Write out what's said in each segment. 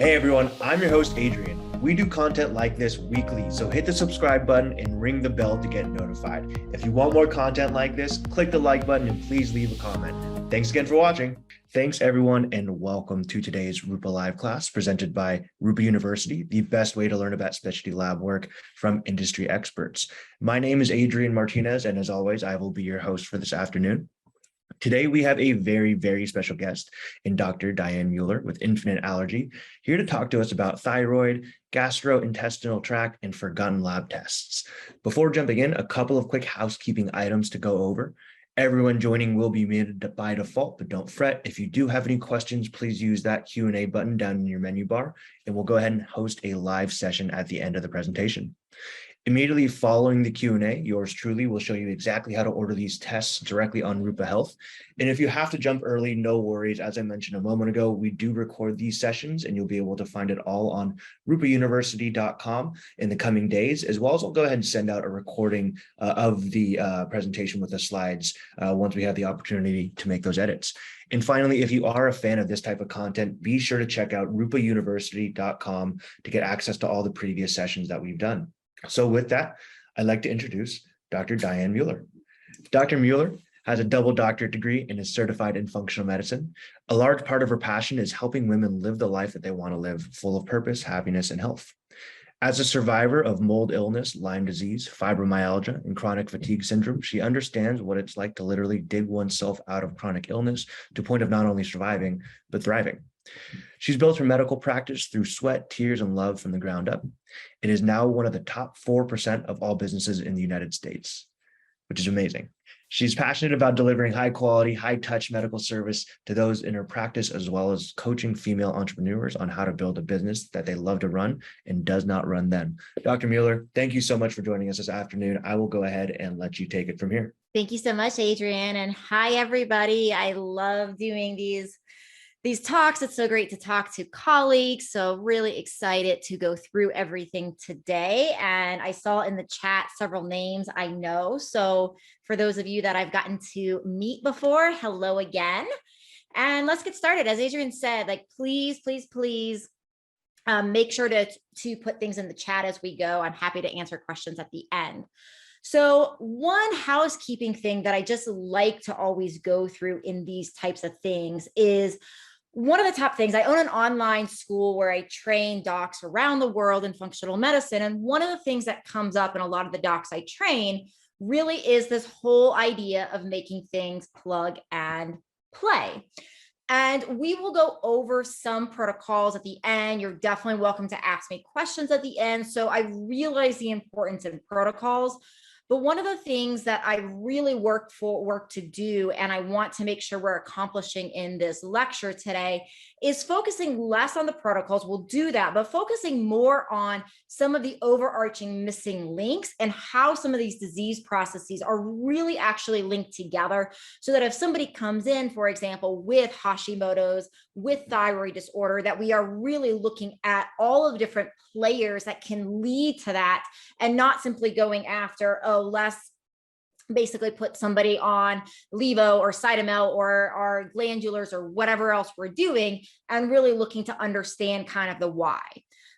Hey everyone, I'm your host Adrian. We do content like this weekly, so hit the subscribe button and ring the bell to get notified. If you want more content like this, click the like button and please leave a comment. Thanks again for watching. Thanks everyone, and welcome to today's Rupa Live class presented by Rupa University, the best way to learn about specialty lab work from industry experts. My name is Adrian Martinez, and as always, I will be your host for this afternoon. Today, we have a very, very special guest in Dr. Diane Mueller with Infinite Allergy, here to talk to us about thyroid, gastrointestinal tract, and forgotten lab tests. Before jumping in, a couple of quick housekeeping items to go over. Everyone joining will be muted by default, but don't fret. If you do have any questions, please use that Q&A button down in your menu bar, and we'll go ahead and host a live session at the end of the presentation. Immediately following the Q&A, yours truly will show you exactly how to order these tests directly on Rupa Health. And if you have to jump early, no worries. As I mentioned a moment ago, we do record these sessions and you'll be able to find it all on rupauniversity.com in the coming days, as well as I'll go ahead and send out a recording of the presentation with the slides once we have the opportunity to make those edits. And finally, if you are a fan of this type of content, be sure to check out rupauniversity.com to get access to all the previous sessions that we've done. So with that, I'd like to introduce Dr. Diane Mueller. Dr. Mueller has a double doctorate degree and is certified in functional medicine. A large part of her passion is helping women live the life that they want to live, full of purpose, happiness, and health. As a survivor of mold illness, Lyme disease, fibromyalgia, and chronic fatigue syndrome, she understands what it's like to literally dig oneself out of chronic illness to the point of not only surviving, but thriving. She's built her medical practice through sweat, tears, and love from the ground up. It is now one of the top 4% of all businesses in the United States, which is amazing. She's passionate about delivering high quality, high touch medical service to those in her practice, as well as coaching female entrepreneurs on how to build a business that they love to run and does not run them. Dr. Mueller, thank you so much for joining us this afternoon. I will go ahead and let you take it from here. Thank you so much, Adrian. And hi, everybody. I love doing these talks. It's so great to talk to colleagues. So really excited to go through everything today. And I saw in the chat several names I know. So for those of you that I've gotten to meet before, hello again. And let's get started. As Adrian said, please make sure to put things in the chat as we go. I'm happy to answer questions at the end. So one housekeeping thing that I just like to always go through in these types of things is one of the top things. I own an online school where I train docs around the world in functional medicine. And one of the things that comes up in a lot of the docs I train really is this whole idea of making things plug and play. And we will go over some protocols at the end. You're definitely welcome to ask me questions at the end. So I realize the importance of protocols. But one of the things that I really work to do, and I want to make sure we're accomplishing in this lecture today, is focusing less on the protocols. We'll do that, but focusing more on some of the overarching missing links and how some of these disease processes are really actually linked together, so that if somebody comes in, for example, with Hashimoto's, with thyroid disorder, that we are really looking at all of the different players that can lead to that, and not simply going after, let's basically put somebody on Levo or Cytomel or our glandulars or whatever else we're doing, and really looking to understand kind of the why.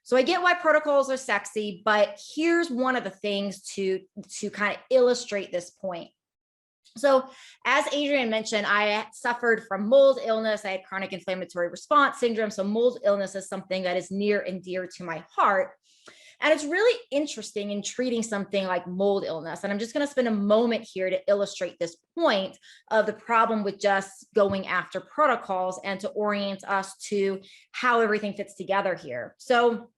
So I get why protocols are sexy, but here's one of the things to kind of illustrate this point. So as Adrian mentioned, I suffered from mold illness. I had chronic inflammatory response syndrome. So mold illness is something that is near and dear to my heart. And it's really interesting in treating something like mold illness. And I'm just going to spend a moment here to illustrate this point of the problem with just going after protocols and to orient us to how everything fits together here. So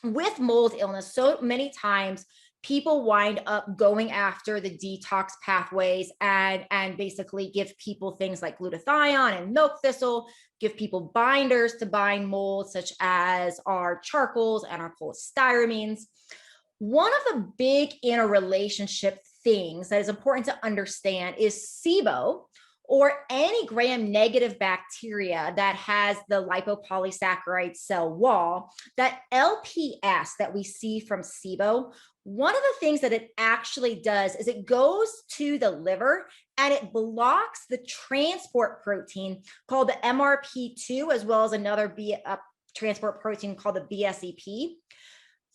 with mold illness, so many times people wind up going after the detox pathways and basically give people things like glutathione and milk thistle, give people binders to bind mold, such as our charcoals and our cholestyramines. One of the big interrelationship things that is important to understand is SIBO, or any gram-negative bacteria that has the lipopolysaccharide cell wall. That LPS that we see from SIBO, one of the things that it actually does is it goes to the liver and it blocks the transport protein called the MRP2, as well as another transport protein called the BSEP.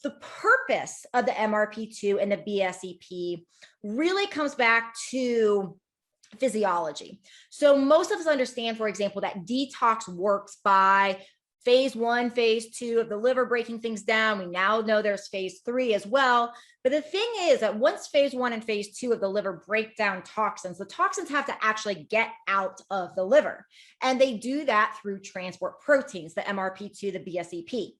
The purpose of the MRP2 and the BSEP really comes back to physiology. So most of us understand, for example, that detox works by phase 1, phase 2 of the liver breaking things down. We now know there's phase 3 as well. But the thing is that once phase 1 and phase 2 of the liver break down toxins, the toxins have to actually get out of the liver. And they do that through transport proteins, the MRP2, the BSEP.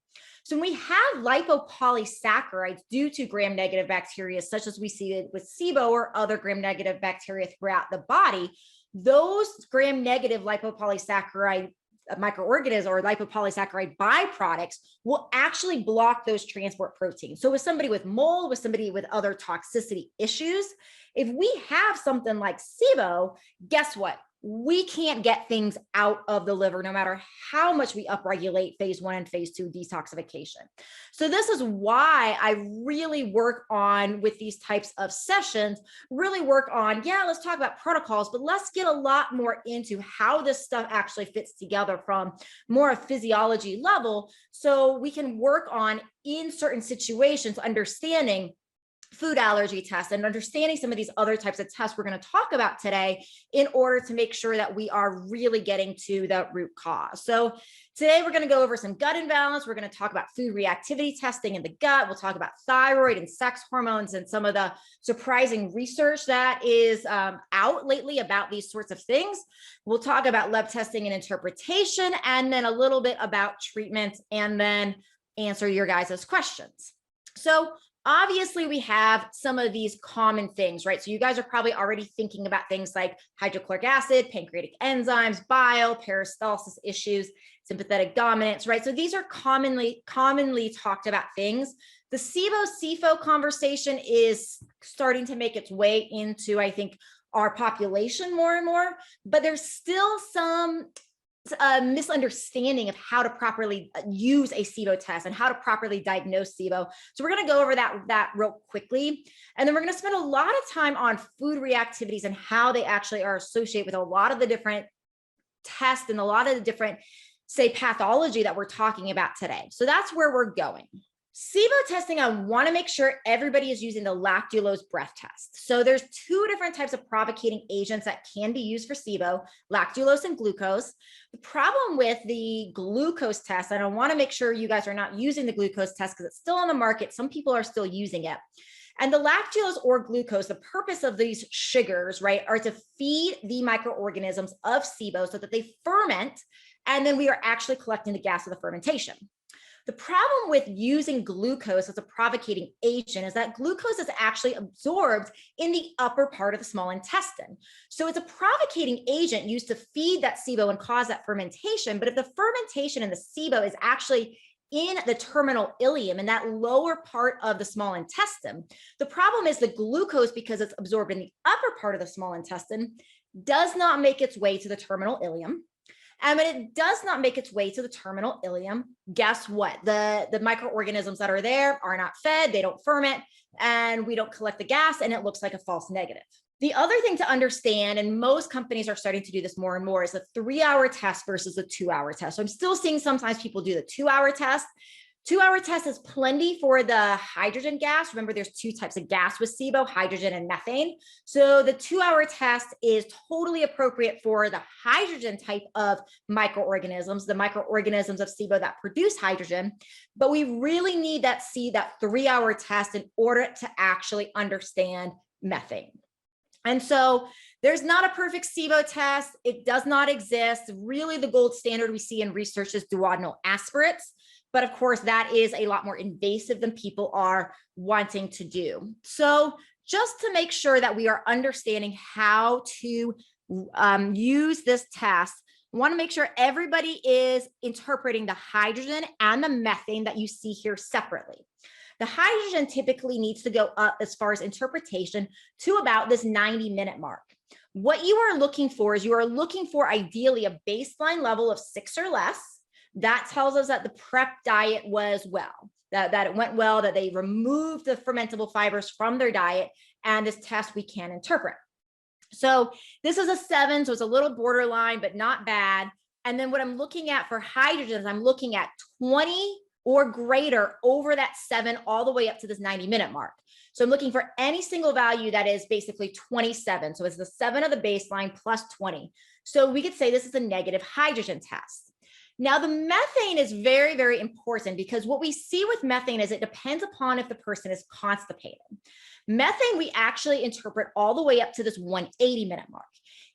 So when we have lipopolysaccharides due to gram-negative bacteria, such as we see it with SIBO or other gram-negative bacteria throughout the body, those gram-negative lipopolysaccharide microorganisms or lipopolysaccharide byproducts will actually block those transport proteins. So with somebody with mold, with somebody with other toxicity issues, if we have something like SIBO, guess what? We can't get things out of the liver no matter how much we upregulate phase 1 and phase 2 detoxification. So this is why I really work on, with these types of sessions, really work on, yeah, let's talk about protocols, but let's get a lot more into how this stuff actually fits together from more a physiology level, so we can work on, in certain situations, understanding food allergy tests and understanding some of these other types of tests we're going to talk about today in order to make sure that we are really getting to the root cause. So today we're going to go over some gut imbalance. We're going to talk about food reactivity testing in the gut. We'll talk about thyroid and sex hormones and some of the surprising research that is out lately about these sorts of things. We'll talk about lab testing and interpretation, and then a little bit about treatment, and then answer your guys' questions. So obviously, we have some of these common things, right? So you guys are probably already thinking about things like hydrochloric acid, pancreatic enzymes, bile, peristalsis issues, sympathetic dominance, right? So these are commonly talked about things. The SIBO-CFO conversation is starting to make its way into, I think, our population more and more, but there's still some misunderstanding of how to properly use a SIBO test and how to properly diagnose SIBO. So we're going to go over that real quickly. And then we're going to spend a lot of time on food reactivities and how they actually are associated with a lot of the different tests and a lot of the different, say, pathology that we're talking about today. So that's where we're going. SIBO testing, I want to make sure everybody is using the lactulose breath test. So there's two different types of provocating agents that can be used for SIBO, lactulose and glucose. The problem with the glucose test, and I want to make sure you guys are not using the glucose test because it's still on the market. Some people are still using it. And the lactulose or glucose, the purpose of these sugars, right, are to feed the microorganisms of SIBO so that they ferment, and then we are actually collecting the gas of the fermentation. The problem with using glucose as a provocating agent is that glucose is actually absorbed in the upper part of the small intestine. So it's a provocating agent used to feed that SIBO and cause that fermentation. But if the fermentation in the SIBO is actually in the terminal ileum, in that lower part of the small intestine, the problem is the glucose, because it's absorbed in the upper part of the small intestine, does not make its way to the terminal ileum. And when it does not make its way to the terminal ileum, guess what? The microorganisms that are there are not fed, they don't ferment, and we don't collect the gas, and it looks like a false negative. The other thing to understand, and most companies are starting to do this more and more, is the 3-hour test versus the 2-hour test. So I'm still seeing sometimes people do the 2-hour test. 2-hour test is plenty for the hydrogen gas. Remember, there's two types of gas with SIBO, hydrogen and methane. So the 2-hour test is totally appropriate for the hydrogen type of microorganisms, the microorganisms of SIBO that produce hydrogen. But we really need that 3-hour test in order to actually understand methane. And so there's not a perfect SIBO test. It does not exist. Really, the gold standard we see in research is duodenal aspirates. But of course, that is a lot more invasive than people are wanting to do. So just to make sure that we are understanding how to use this test, I want to make sure everybody is interpreting the hydrogen and the methane that you see here separately. The hydrogen typically needs to go up as far as interpretation to about this 90-minute mark. What you are looking for is you are looking for ideally a baseline level of 6 or less. That tells us that the prep diet was well, that it went well, that they removed the fermentable fibers from their diet, and this test we can interpret. So this is a 7, so it's a little borderline, but not bad. And then what I'm looking at for hydrogens, I'm looking at 20 or greater over that 7 all the way up to this 90-minute mark. So I'm looking for any single value that is basically 27. So it's the 7 of the baseline plus 20. So we could say this is a negative hydrogen test. Now, the methane is very, very important because what we see with methane is it depends upon if the person is constipated. Methane, we actually interpret all the way up to this 180-minute mark.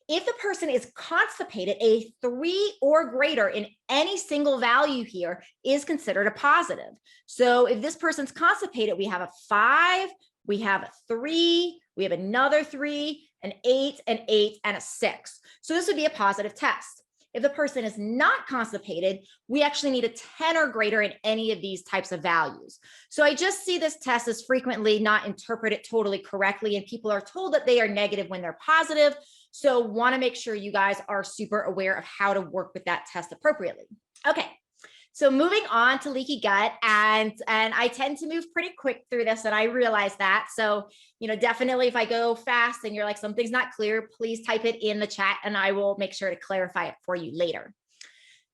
If the person is constipated, a 3 or greater in any single value here is considered a positive. So if this person's constipated, we have a 5, we have a 3, we have another 3, an 8, an 8, and a 6. So this would be a positive test. If the person is not constipated, we actually need a 10 or greater in any of these types of values. So I just see this test as frequently not interpreted totally correctly, and people are told that they are negative when they're positive. So want to make sure you guys are super aware of how to work with that test appropriately. Okay. So moving on to leaky gut, and I tend to move pretty quick through this, and I realize that. So, definitely if I go fast and you're like, something's not clear, please type it in the chat and I will make sure to clarify it for you later.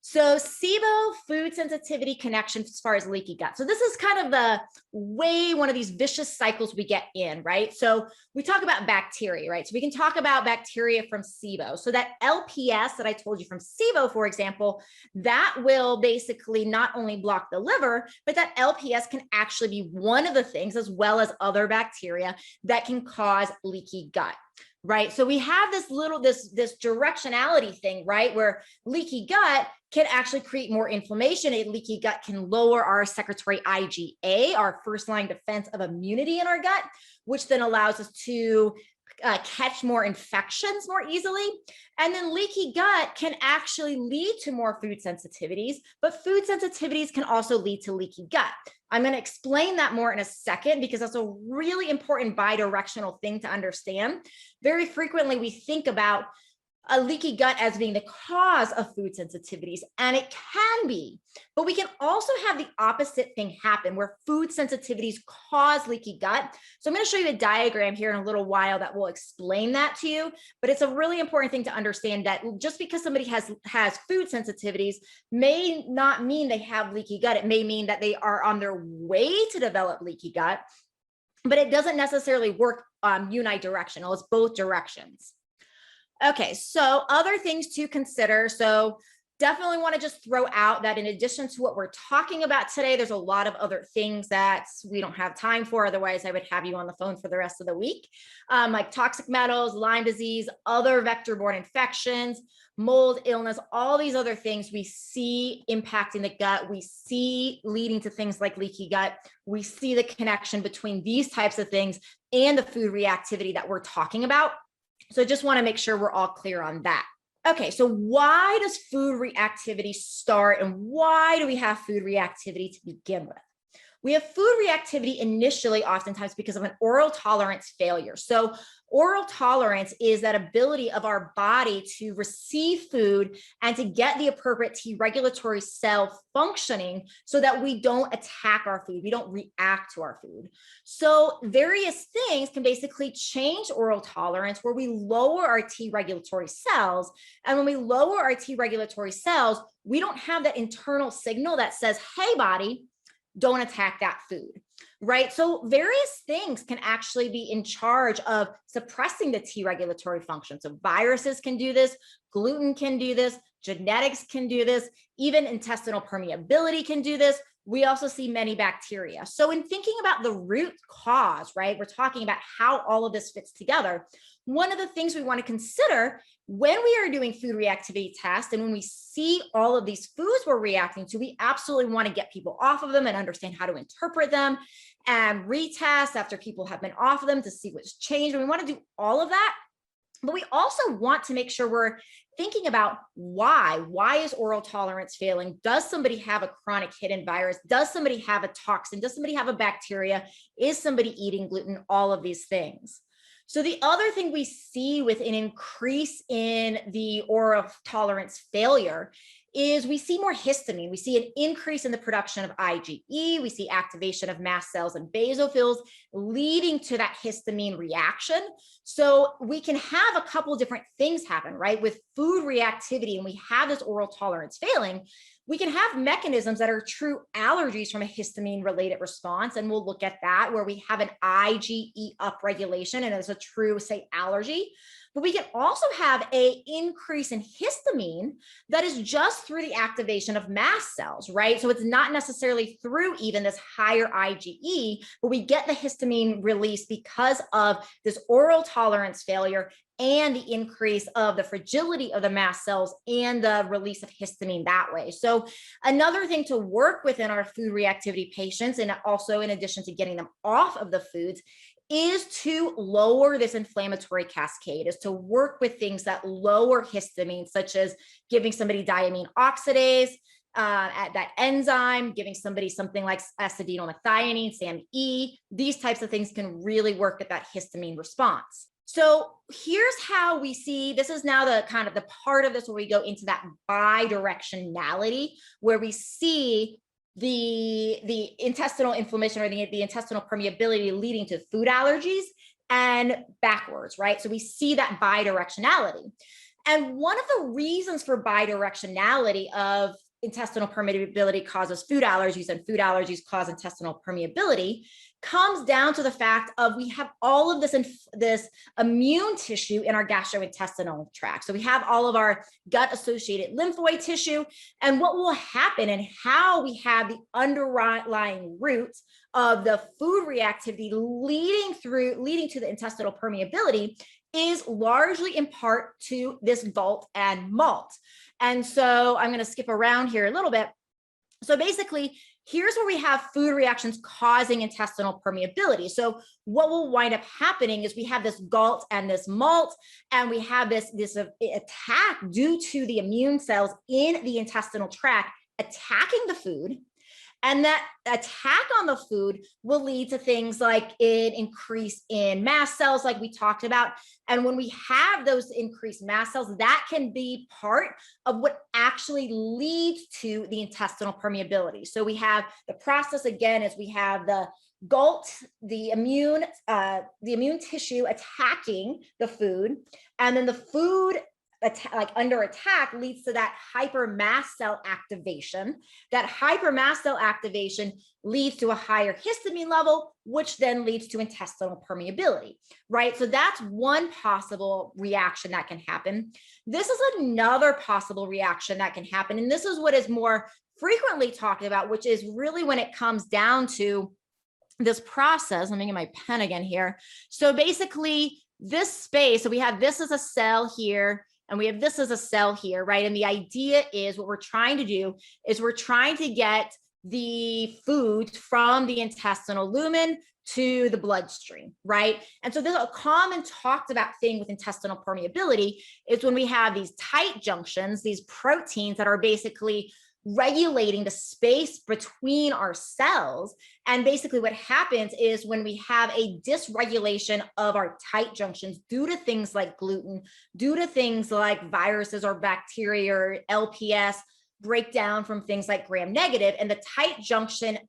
So SIBO food sensitivity connection as far as leaky gut. So this is kind of the way one of these vicious cycles we get in, right? So we talk about bacteria, right? So we can talk about bacteria from SIBO. So that LPS that I told you from SIBO, for example, that will basically not only block the liver, but that LPS can actually be one of the things, as well as other bacteria, that can cause leaky gut. Right. So we have this directionality thing, right? Where leaky gut can actually create more inflammation. A leaky gut can lower our secretory IgA, our first line defense of immunity in our gut, which then allows us to catch more infections more easily. And then leaky gut can actually lead to more food sensitivities, but food sensitivities can also lead to leaky gut. I'm going to explain that more in a second because that's a really important bidirectional thing to understand. Very frequently, we think about a leaky gut as being the cause of food sensitivities, and it can be, but we can also have the opposite thing happen where food sensitivities cause leaky gut. So I'm going to show you a diagram here in a little while that will explain that to you, but it's a really important thing to understand that just because somebody has food sensitivities may not mean they have leaky gut. It may mean that they are on their way to develop leaky gut, but it doesn't necessarily work unidirectional. It's both directions. Okay, so other things to consider. So definitely want to just throw out that in addition to what we're talking about today, there's a lot of other things that we don't have time for. Otherwise, I would have you on the phone for the rest of the week, like toxic metals, Lyme disease, other vector-borne infections, mold, illness, all these other things we see impacting the gut. We see leading to things like leaky gut. We see the connection between these types of things and the food reactivity that we're talking about. So I just want to make sure we're all clear on that. Okay, so why does food reactivity start and why do we have food reactivity to begin with? We have food reactivity initially oftentimes because of an oral tolerance failure. So oral tolerance is that ability of our body to receive food and to get the appropriate T regulatory cell functioning so that we don't attack our food, we don't react to our food. So various things can basically change oral tolerance where we lower our T regulatory cells. And when we lower our T regulatory cells, we don't have that internal signal that says, hey, body, don't attack that food, right? So various things can actually be in charge of suppressing the T regulatory function. So viruses can do this, gluten can do this, genetics can do this, even intestinal permeability can do this. We also see many bacteria. So in thinking about the root cause, right, we're talking about how all of this fits together. One of the things we want to consider when we are doing food reactivity tests and when we see all of these foods we're reacting to, we absolutely want to get people off of them and understand how to interpret them and retest after people have been off of them to see what's changed. And we want to do all of that. But we also want to make sure we're thinking about why. Why is oral tolerance failing? Does somebody have a chronic hidden virus? Does somebody have a toxin? Does somebody have a bacteria? Is somebody eating gluten? All of these things. So the other thing we see with an increase in the oral tolerance failure is we see more histamine. We see an increase in the production of IgE. We see activation of mast cells and basophils, leading to that histamine reaction. So we can have a couple of different things happen, right? With food reactivity, and we have this oral tolerance failing, we can have mechanisms that are true allergies from a histamine related response. And we'll look at that where we have an IgE upregulation and it's a true, say, allergy. But we can also have an increase in histamine that is just through the activation of mast cells, right? So it's not necessarily through even this higher IgE, but we get the histamine release because of this oral tolerance failure and the increase of the fragility of the mast cells and the release of histamine that way. So another thing to work with in our food reactivity patients, and also in addition to getting them off of the foods, is to lower this inflammatory cascade, is to work with things that lower histamine, such as giving somebody diamine oxidase, at that enzyme, giving somebody something like acetyl-methionine, SAMe. These types of things can really work at that histamine response. So here's how we see, this is now the kind of the part of this where we go into that bidirectionality, where we see the intestinal inflammation or the intestinal permeability leading to food allergies and backwards, right? So we see that bidirectionality. And one of the reasons for bidirectionality of intestinal permeability causes food allergies and food allergies cause intestinal permeability comes down to the fact of we have all of this immune tissue in our gastrointestinal tract. So we have all of our gut-associated lymphoid tissue, and what will happen and how we have the underlying roots of the food reactivity leading to the intestinal permeability is largely in part to this GALT and MALT. And so I'm going to skip around here a little bit. So basically, here's where we have food reactions causing intestinal permeability. So what will wind up happening is we have this GALT and this MALT, and we have this attack due to the immune cells in the intestinal tract attacking the food. And that attack on the food will lead to things like an increase in mast cells, like we talked about. And when we have those increased mast cells, that can be part of what actually leads to the intestinal permeability. So we have the process again, is we have the GALT, the immune tissue attacking the food, and then the food under attack leads to that hypermast cell activation. That hypermast cell activation leads to a higher histamine level, which then leads to intestinal permeability, right? So that's one possible reaction that can happen. This is another possible reaction that can happen. And this is what is more frequently talked about, which is really when it comes down to this process. Let me get my pen again here. So basically this space, so we have this as a cell here, and we have this as a cell here, right? And the idea is what we're trying to do is we're trying to get the food from the intestinal lumen to the bloodstream, right? And so there's a common talked about thing with intestinal permeability is when we have these tight junctions, these proteins that are basically regulating the space between our cells. And basically what happens is when we have a dysregulation of our tight junctions due to things like gluten, due to things like viruses or bacteria or LPS, breakdown from things like gram negative, and the tight junction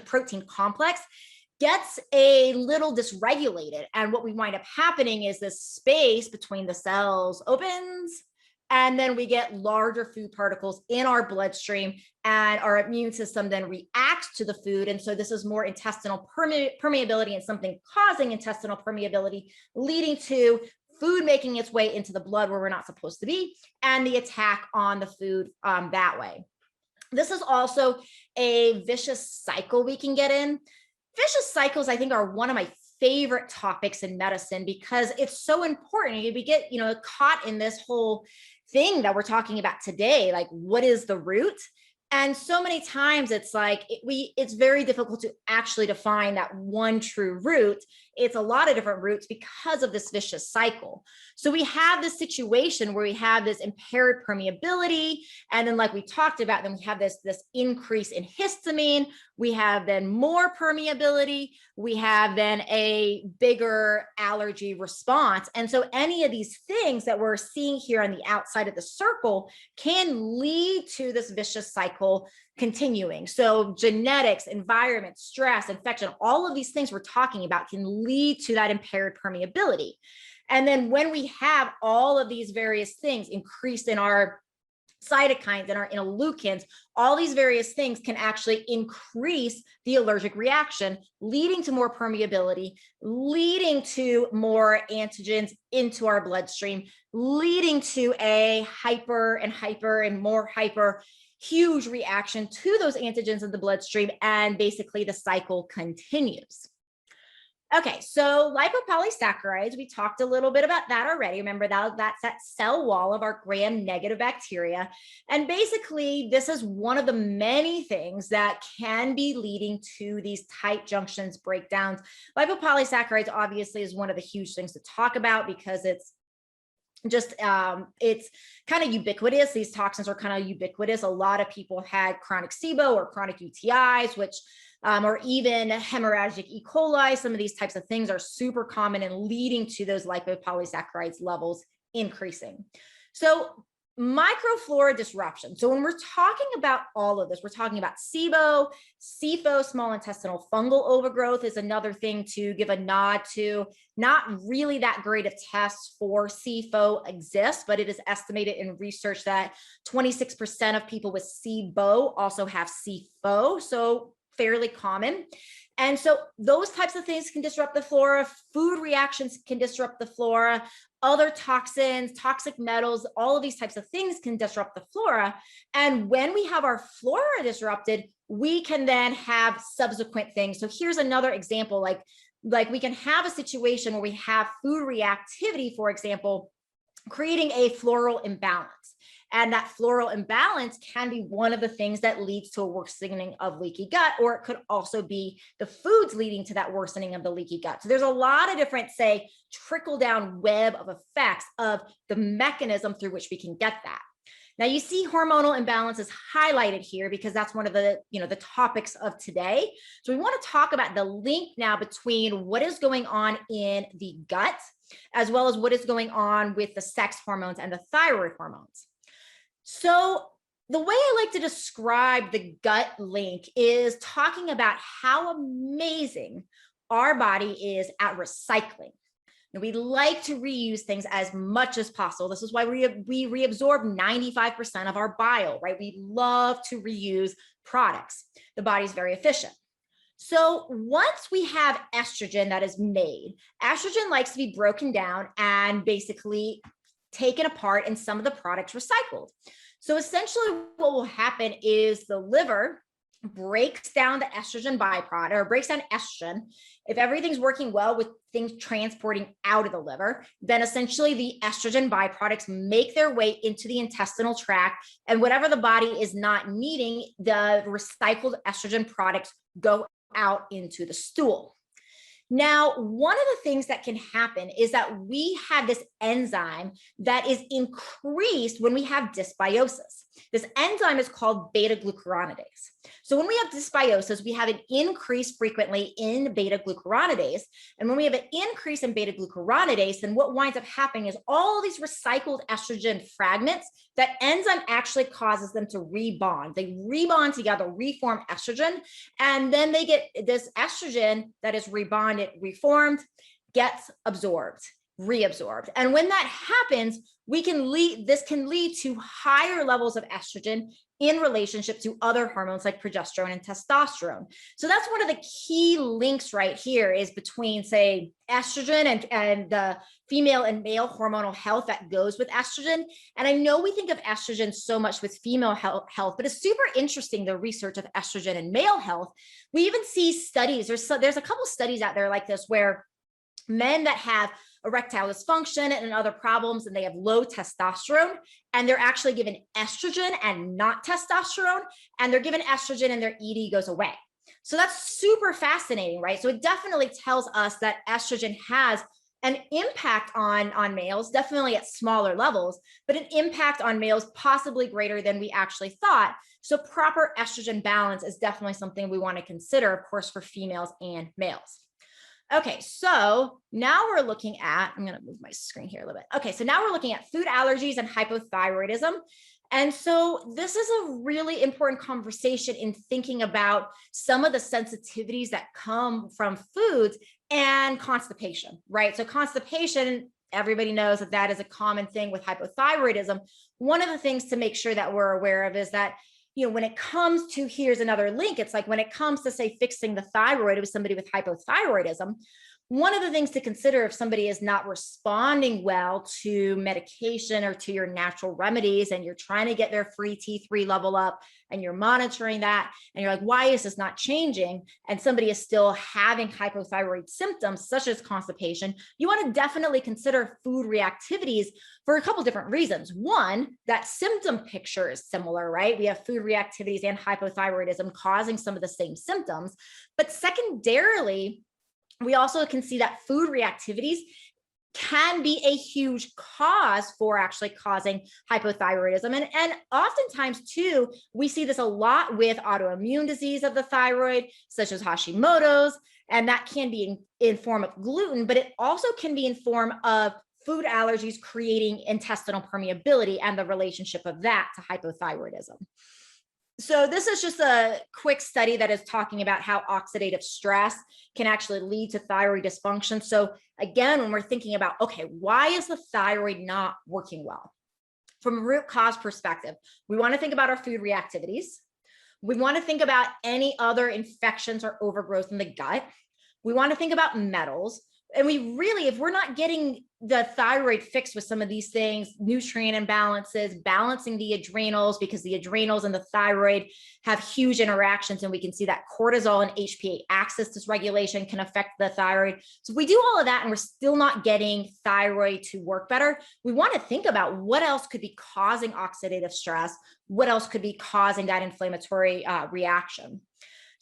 protein complex gets a little dysregulated. And what we wind up happening is this space between the cells opens, and then we get larger food particles in our bloodstream, and our immune system then reacts to the food. And so this is more intestinal permeability and something causing intestinal permeability, leading to food making its way into the blood where we're not supposed to be, and the attack on the food that way. This is also a vicious cycle we can get in. Vicious cycles, I think, are one of my favorite topics in medicine because it's so important. We get, caught in this whole thing that we're talking about today, like what is the root? And so many times it's like it's very difficult to actually define that one true root. It's a lot of different roots because of this vicious cycle. So we have this situation where we have this impaired permeability, and then like we talked about, then we have this increase in histamine, we have then more permeability, we have then a bigger allergy response. And so any of these things that we're seeing here on the outside of the circle can lead to this vicious cycle continuing. So genetics, environment, stress, infection, all of these things we're talking about can lead to that impaired permeability. And then when we have all of these various things increased in our cytokines and our interleukins, all these various things can actually increase the allergic reaction, leading to more permeability, leading to more antigens into our bloodstream, leading to a hyper and more hyper huge reaction to those antigens in the bloodstream, and basically the cycle continues. Okay, so lipopolysaccharides, we talked a little bit about that already. Remember that's that cell wall of our gram-negative bacteria. And basically, this is one of the many things that can be leading to these tight junctions breakdowns. Lipopolysaccharides obviously is one of the huge things to talk about because it's just it's kind of ubiquitous. These toxins are kind of ubiquitous. A lot of people had chronic SIBO or chronic UTIs, which or even hemorrhagic E. coli. Some of these types of things are super common and leading to those lipopolysaccharides levels increasing. So microflora disruption. So when we're talking about all of this, we're talking about SIBO, SIFO, small intestinal fungal overgrowth is another thing to give a nod to. Not really that great of tests for SIFO exist, but it is estimated in research that 26% of people with SIBO also have SIFO. So fairly common. And so those types of things can disrupt the flora. Food reactions can disrupt the flora. Other toxins, toxic metals, all of these types of things can disrupt the flora. And when we have our flora disrupted, we can then have subsequent things. So here's another example, like we can have a situation where we have food reactivity, for example, creating a floral imbalance. And that floral imbalance can be one of the things that leads to a worsening of leaky gut, or it could also be the foods leading to that worsening of the leaky gut. So there's a lot of different, say, trickle down web of effects of the mechanism through which we can get that. Now you see hormonal imbalance is highlighted here because that's one of the, the topics of today. So we want to talk about the link now between what is going on in the gut, as well as what is going on with the sex hormones and the thyroid hormones. So the way I like to describe the gut link is talking about how amazing our body is at recycling. And we like to reuse things as much as possible. This is why we reabsorb 95% of our bile, right? We love to reuse products. The body's very efficient. So once we have estrogen that is made, estrogen likes to be broken down and basically taken apart and some of the products recycled. So essentially what will happen is the liver breaks down the estrogen byproduct, or breaks down estrogen. If everything's working well with things transporting out of the liver, then essentially the estrogen byproducts make their way into the intestinal tract, and whatever the body is not needing, the recycled estrogen products go out into the stool. Now, one of the things that can happen is that we have this enzyme that is increased when we have dysbiosis. This enzyme is called beta-glucuronidase. So when we have dysbiosis, we have an increase frequently in beta-glucuronidase. And when we have an increase in beta-glucuronidase, then what winds up happening is all these recycled estrogen fragments, that enzyme actually causes them to rebond. They rebond together, reform estrogen, and then they get this estrogen that is rebonded, reformed, gets absorbed, reabsorbed. And when that happens, this can lead to higher levels of estrogen in relationship to other hormones like progesterone and testosterone. So that's one of the key links right here is between, say, estrogen and the female and male hormonal health that goes with estrogen. And I know we think of estrogen so much with female health, but it's super interesting, the research of estrogen and male health. We even see studies, there's a couple studies out there like this where men that have erectile dysfunction and other problems, and they have low testosterone, and they're actually given estrogen and not testosterone, and they're given estrogen and their ED goes away. So that's super fascinating, right? So it definitely tells us that estrogen has an impact on males, definitely at smaller levels, but an impact on males possibly greater than we actually thought. So proper estrogen balance is definitely something we want to consider, of course, for females and males. Okay, so now we're looking at, I'm going to move my screen here a little bit. Okay, so now we're looking at food allergies and hypothyroidism. And so this is a really important conversation in thinking about some of the sensitivities that come from foods and constipation, right? So constipation, everybody knows that that is a common thing with hypothyroidism. One of the things to make sure that we're aware of is that, you know, when it comes to, here's another link, it's like when it comes to, say, fixing the thyroid with somebody with hypothyroidism, one of the things to consider if somebody is not responding well to medication or to your natural remedies, and you're trying to get their free T3 level up and you're monitoring that, and you're like, why is this not changing? And somebody is still having hypothyroid symptoms such as constipation, you want to definitely consider food reactivities for a couple different reasons. One, that symptom picture is similar, right? We have food reactivities and hypothyroidism causing some of the same symptoms. But secondarily, we also can see that food reactivities can be a huge cause for actually causing hypothyroidism. And oftentimes too, we see this a lot with autoimmune disease of the thyroid, such as Hashimoto's, and that can be in form of gluten, but it also can be in form of food allergies creating intestinal permeability and the relationship of that to hypothyroidism. So this is just a quick study that is talking about how oxidative stress can actually lead to thyroid dysfunction. So again, when we're thinking about, okay, why is the thyroid not working well? From a root cause perspective, we want to think about our food reactivities. We want to think about any other infections or overgrowth in the gut. We want to think about metals. And we really, if we're not getting the thyroid fixed with some of these things, nutrient imbalances, balancing the adrenals, because the adrenals and the thyroid have huge interactions, and we can see that cortisol and HPA axis dysregulation can affect the thyroid. So if we do all of that and we're still not getting thyroid to work better, we want to think about what else could be causing oxidative stress, what else could be causing that inflammatory reaction.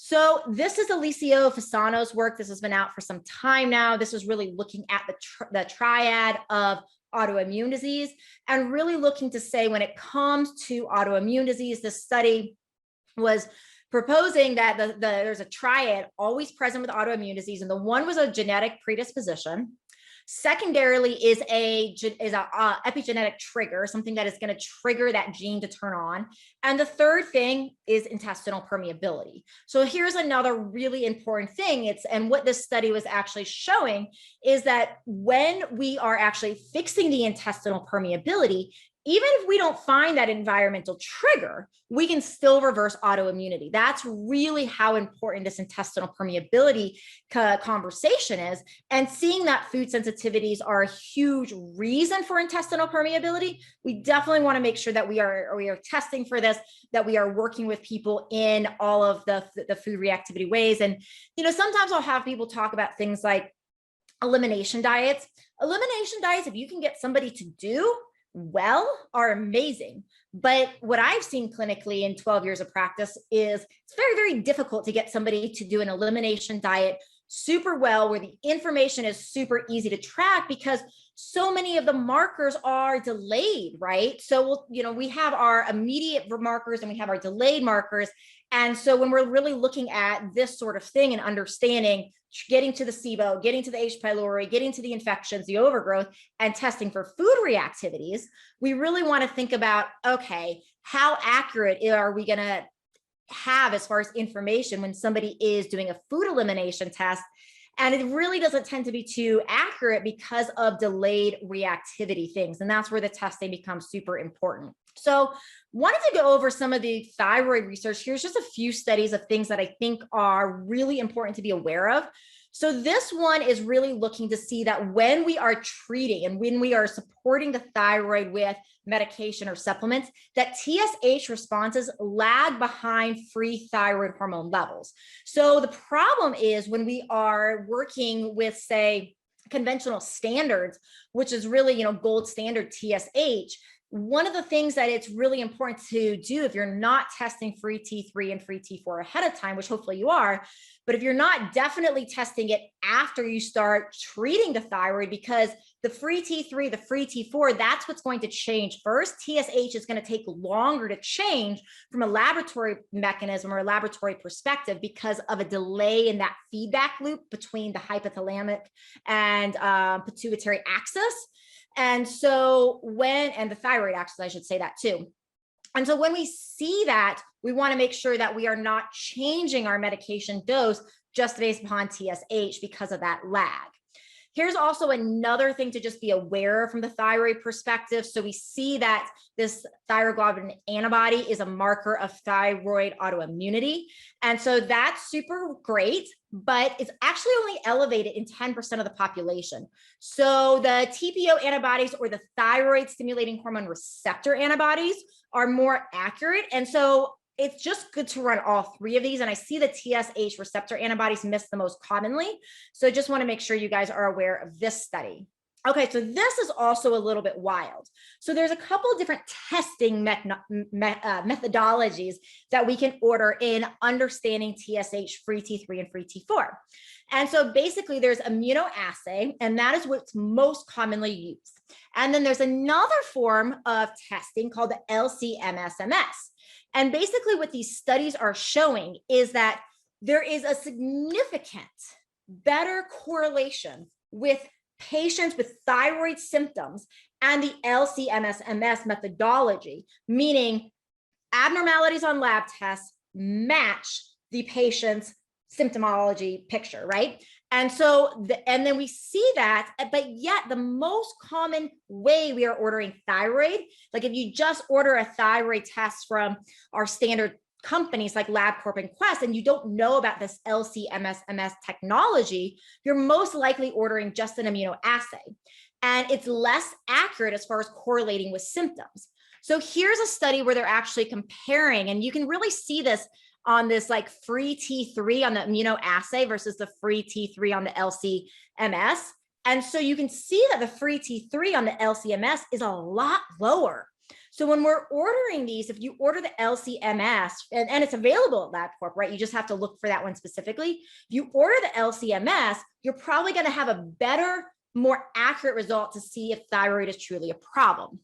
So this is Alessio Fasano's work. This has been out for some time now. This is really looking at the triad of autoimmune disease and really looking to say, when it comes to autoimmune disease, this study was proposing that there's a triad always present with autoimmune disease, and the one was a genetic predisposition. Secondarily is a epigenetic trigger, something that is going to trigger that gene to turn on. And the third thing is intestinal permeability. So here's another really important thing. And what this study was actually showing is that when we are actually fixing the intestinal permeability, even if we don't find that environmental trigger, we can still reverse autoimmunity. That's really how important this intestinal permeability conversation is. And seeing that food sensitivities are a huge reason for intestinal permeability, we definitely want to make sure that we are testing for this, that we are working with people in all of the food reactivity ways. And, you know, sometimes I'll have people talk about things like elimination diets. Elimination diets, if you can get somebody to do well, are amazing. But what I've seen clinically in 12 years of practice is it's very, very difficult to get somebody to do an elimination diet super well, where the information is super easy to track, because so many of the markers are delayed, right? So we have our immediate markers and we have our delayed markers. And so when we're really looking at this sort of thing and understanding, getting to the SIBO, getting to the H. pylori, getting to the infections, the overgrowth, and testing for food reactivities, we really want to think about, okay, how accurate are we going to have as far as information when somebody is doing a food elimination test? And it really doesn't tend to be too accurate because of delayed reactivity things. And that's where the testing becomes super important. So wanted to go over some of the thyroid research. Here's just a few studies of things that I think are really important to be aware of. So this one is really looking to see that when we are treating and when we are supporting the thyroid with medication or supplements, that TSH responses lag behind free thyroid hormone levels. So the problem is when we are working with, say, conventional standards, which is really, gold standard TSH, one of the things that it's really important to do if you're not testing free T3 and free T4 ahead of time, which hopefully you are, but if you're not, definitely testing it after you start treating the thyroid, because the free T3, the free T4, that's what's going to change first. TSH is going to take longer to change from a laboratory mechanism or a laboratory perspective because of a delay in that feedback loop between the hypothalamic and pituitary axis. And so and the thyroid axis, I should say that too. And so when we see that, we want to make sure that we are not changing our medication dose just based upon TSH because of that lag. Here's also another thing to just be aware of from the thyroid perspective. So we see that this thyroglobulin antibody is a marker of thyroid autoimmunity. And so that's super great, but it's actually only elevated in 10% of the population. So the TPO antibodies, or the thyroid stimulating hormone receptor antibodies, are more accurate. And so it's just good to run all three of these. And I see the TSH receptor antibodies missed the most commonly. So I just want to make sure you guys are aware of this study. Okay, so this is also a little bit wild. So there's a couple of different testing methodologies that we can order in understanding TSH, free T3 and free T4. And so basically there's immunoassay, and that is what's most commonly used. And then there's another form of testing called the LC-MS-MS. And basically what these studies are showing is that there is a significant better correlation with patients with thyroid symptoms and the LC-MS-MS methodology, meaning abnormalities on lab tests match the patient's symptomology picture, right? And so, and then we see that, but yet the most common way we are ordering thyroid, like if you just order a thyroid test from our standard companies like LabCorp and Quest, and you don't know about this LC-MS-MS technology, you're most likely ordering just an immunoassay. And it's less accurate as far as correlating with symptoms. So here's a study where they're actually comparing, and you can really see this on this like free T3 on the immunoassay versus the free T3 on the LC-MS. And so you can see that the free T3 on the LC-MS is a lot lower. So when we're ordering these, if you order the LC-MS, and it's available at LabCorp, right? You just have to look for that one specifically. If you order the LC-MS, you're probably going to have a better, more accurate result to see if thyroid is truly a problem.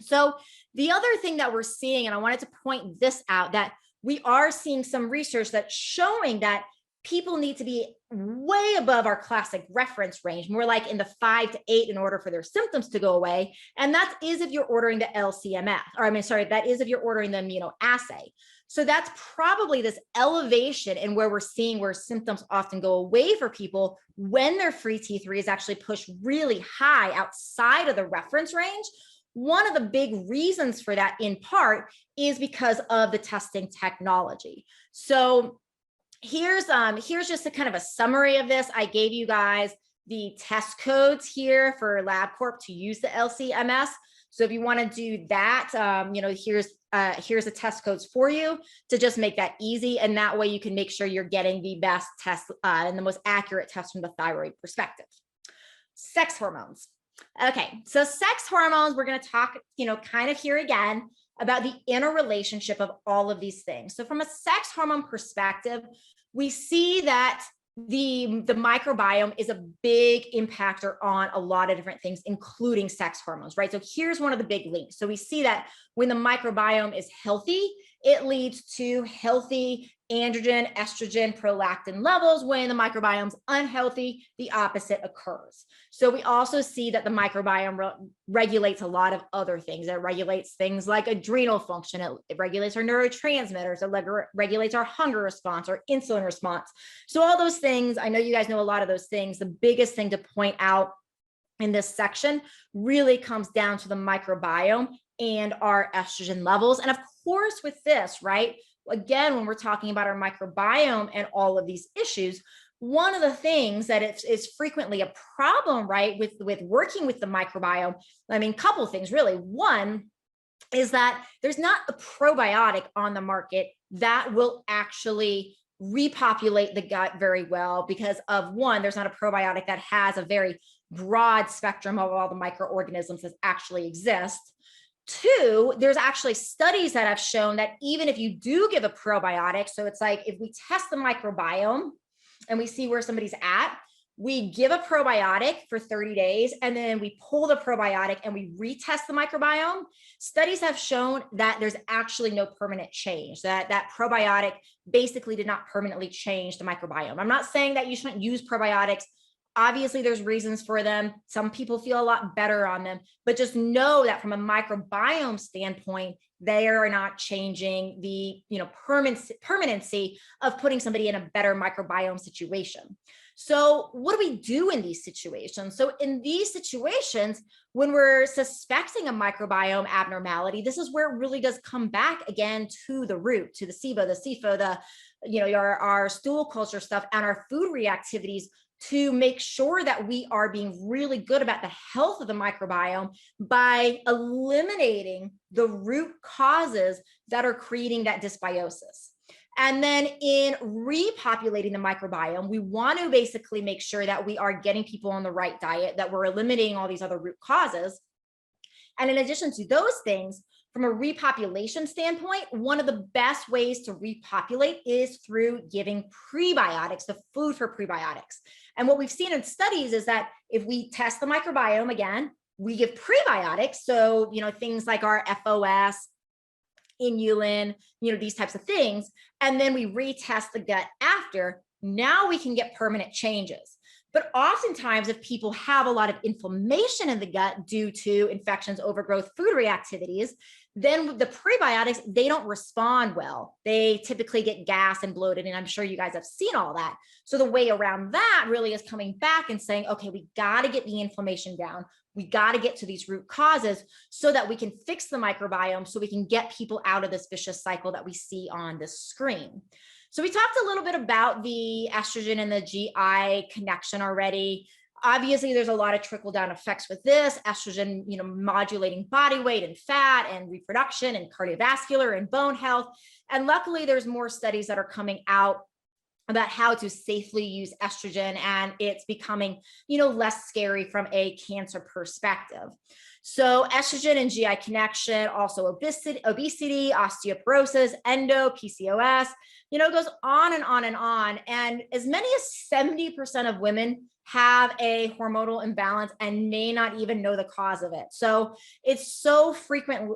So the other thing that we're seeing, and I wanted to point this out, that we are seeing some research that's showing that people need to be way above our classic reference range, more like in the 5 to 8 in order for their symptoms to go away. And that is if you're ordering the LC-MS, that is if you're ordering the immunoassay. So that's probably this elevation in where we're seeing where symptoms often go away for people when their free T3 is actually pushed really high outside of the reference range. One of the big reasons for that, in part, is because of the testing technology. So here's just a kind of a summary of this. I gave you guys the test codes here for LabCorp to use the LC-MS. So if you want to do that, here's the test codes for you to just make that easy. And that way you can make sure you're getting the best test and the most accurate test from the thyroid perspective. Sex hormones. Okay, so sex hormones, we're going to talk, kind of here again about the interrelationship of all of these things. So from a sex hormone perspective, we see that the microbiome is a big impactor on a lot of different things, including sex hormones, right? So here's one of the big links. So we see that when the microbiome is healthy, it leads to healthy androgen, estrogen, prolactin levels. When the microbiome's unhealthy, the opposite occurs. So we also see that the microbiome regulates a lot of other things. It regulates things like adrenal function. It regulates our neurotransmitters. It regulates our hunger response, our insulin response. So all those things, I know you guys know a lot of those things. The biggest thing to point out in this section really comes down to the microbiome and our estrogen levels. And of course, with this, right? Again, when we're talking about our microbiome and all of these issues, one of the things that is frequently a problem, right, with working with the microbiome, a couple of things really. One is that there's not a probiotic on the market that will actually repopulate the gut very well because of one, there's not a probiotic that has a very broad spectrum of all the microorganisms that actually exist. Two, there's actually studies that have shown that even if you do give a probiotic, so it's like if we test the microbiome and we see where somebody's at, we give a probiotic for 30 days and then we pull the probiotic and we retest the microbiome. Studies have shown that there's actually no permanent change, that probiotic basically did not permanently change the microbiome. I'm not saying that you shouldn't use probiotics. Obviously, there's reasons for them. Some people feel a lot better on them, but just know that from a microbiome standpoint, they are not changing the permanency of putting somebody in a better microbiome situation. So what do we do in these situations? So in these situations, when we're suspecting a microbiome abnormality, this is where it really does come back again to the root, to the SIBO, the SIFO, our stool culture stuff and our food reactivities, to make sure that we are being really good about the health of the microbiome by eliminating the root causes that are creating that dysbiosis. And then in repopulating the microbiome, we want to basically make sure that we are getting people on the right diet, that we're eliminating all these other root causes. And in addition to those things, from a repopulation standpoint, one of the best ways to repopulate is through giving prebiotics, the food for prebiotics. And what we've seen in studies is that if we test the microbiome again, we give prebiotics. So, things like our FOS, inulin, these types of things. And then we retest the gut after. Now we can get permanent changes. But oftentimes, if people have a lot of inflammation in the gut due to infections, overgrowth, food reactivities, then with the prebiotics, they don't respond well. They typically get gas and bloated. And I'm sure you guys have seen all that. So the way around that really is coming back and saying, okay, we got to get the inflammation down. We got to get to these root causes so that we can fix the microbiome, so we can get people out of this vicious cycle that we see on the screen. So we talked a little bit about the estrogen and the GI connection already. Obviously, there's a lot of trickle-down effects with this. Estrogen, modulating body weight and fat and reproduction and cardiovascular and bone health. And luckily, there's more studies that are coming out about how to safely use estrogen, and it's becoming, less scary from a cancer perspective. So estrogen and GI connection, also obesity, osteoporosis, endo, PCOS, it goes on and on and on. And as many as 70% of women have a hormonal imbalance and may not even know the cause of it. So it's so frequent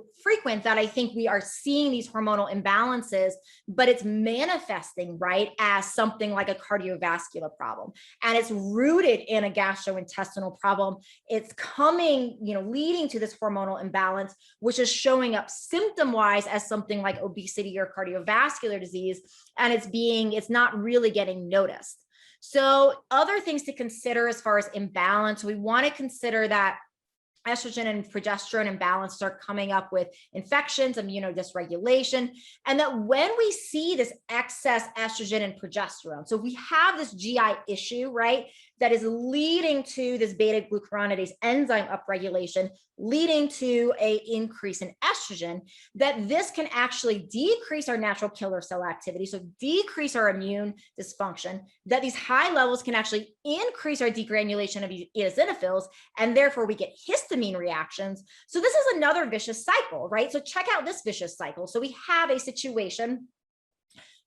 that I think we are seeing these hormonal imbalances, but it's manifesting, right, as something like a cardiovascular problem. And it's rooted in a gastrointestinal problem. It's coming, leading to this hormonal imbalance, which is showing up symptom-wise as something like obesity or cardiovascular disease. And it's not really getting noticed. So other things to consider as far as imbalance, we want to consider that estrogen and progesterone imbalances are coming up with infections, immunodysregulation, and that when we see this excess estrogen and progesterone, so we have this GI issue, right, that is leading to this beta glucuronidase enzyme upregulation, leading to an increase in estrogen, that this can actually decrease our natural killer cell activity, so decrease our immune dysfunction, that these high levels can actually increase our degranulation of eosinophils, and therefore we get histamine reactions. So this is another vicious cycle, right? So check out this vicious cycle. So we have a situation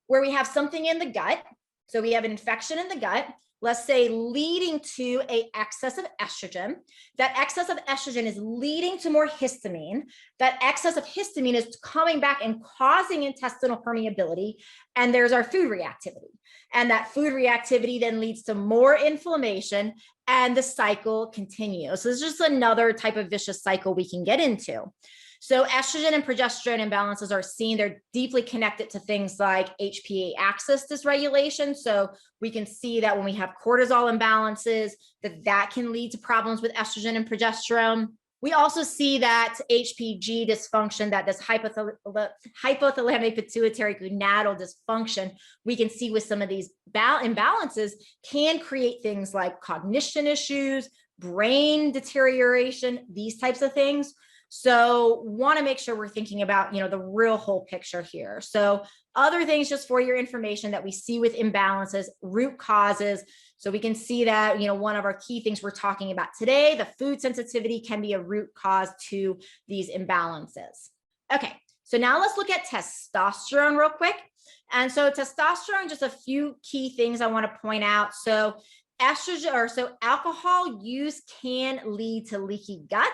where we have something in the gut. So we have an infection in the gut, let's say leading to an excess of estrogen. That excess of estrogen is leading to more histamine. That excess of histamine is coming back and causing intestinal permeability. And there's our food reactivity. And that food reactivity then leads to more inflammation, and the cycle continues. So this is just another type of vicious cycle we can get into. So estrogen and progesterone imbalances are seen. They're deeply connected to things like HPA axis dysregulation. So we can see that when we have cortisol imbalances, that can lead to problems with estrogen and progesterone. We also see that HPG dysfunction, that this hypothalamic pituitary gonadal dysfunction, we can see with some of these imbalances can create things like cognition issues, brain deterioration, these types of things. So want to make sure we're thinking about, the real whole picture here. So other things just for your information that we see with imbalances, root causes. So we can see that, one of our key things we're talking about today, the food sensitivity can be a root cause to these imbalances. Okay, so now let's look at testosterone real quick. And so testosterone, just a few key things I want to point out. So alcohol use can lead to leaky gut,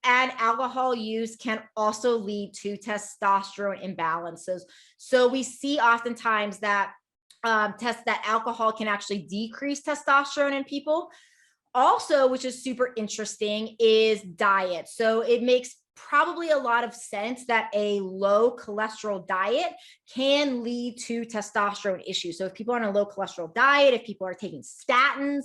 and alcohol use can also lead to testosterone imbalances. So we see oftentimes that that alcohol can actually decrease testosterone in people. Also, which is super interesting, is diet. So it makes probably a lot of sense that a low cholesterol diet can lead to testosterone issues. So if people are on a low cholesterol diet, if people are taking statins,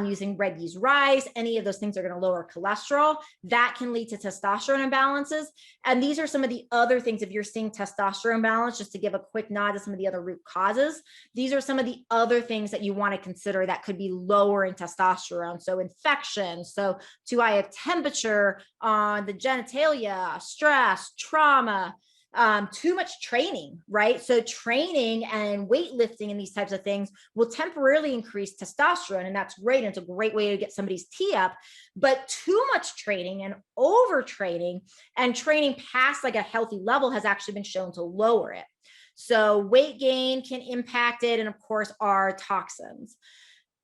using red yeast rice, any of those things are going to lower cholesterol. That can lead to testosterone imbalances. And these are some of the other things. If you're seeing testosterone imbalance, just to give a quick nod to some of the other root causes, these are some of the other things that you want to consider that could be lower in testosterone. So infection, so too high of temperature on the genitalia, stress, trauma, too much training, right? So training and weightlifting and these types of things will temporarily increase testosterone, and that's great. And it's a great way to get somebody's T up. But too much training and overtraining and training past like a healthy level has actually been shown to lower it. So weight gain can impact it, and of course, our toxins.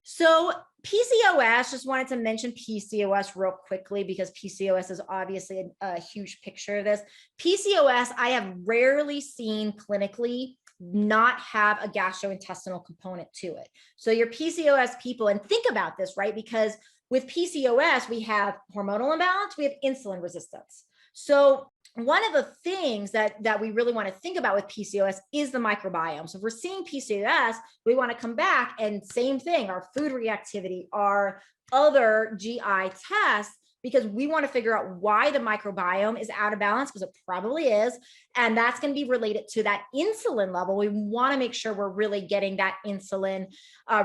So PCOS, just wanted to mention PCOS real quickly because PCOS is obviously a huge picture of this. PCOS, I have rarely seen clinically not have a gastrointestinal component to it. So your PCOS people, and think about this, right? Because with PCOS, we have hormonal imbalance, we have insulin resistance. So one of the things that we really want to think about with PCOS is the microbiome. So if we're seeing PCOS, we want to come back and same thing, our food reactivity, our other GI tests, because we want to figure out why the microbiome is out of balance, because it probably is. And that's going to be related to that insulin level. We want to make sure we're really getting that insulin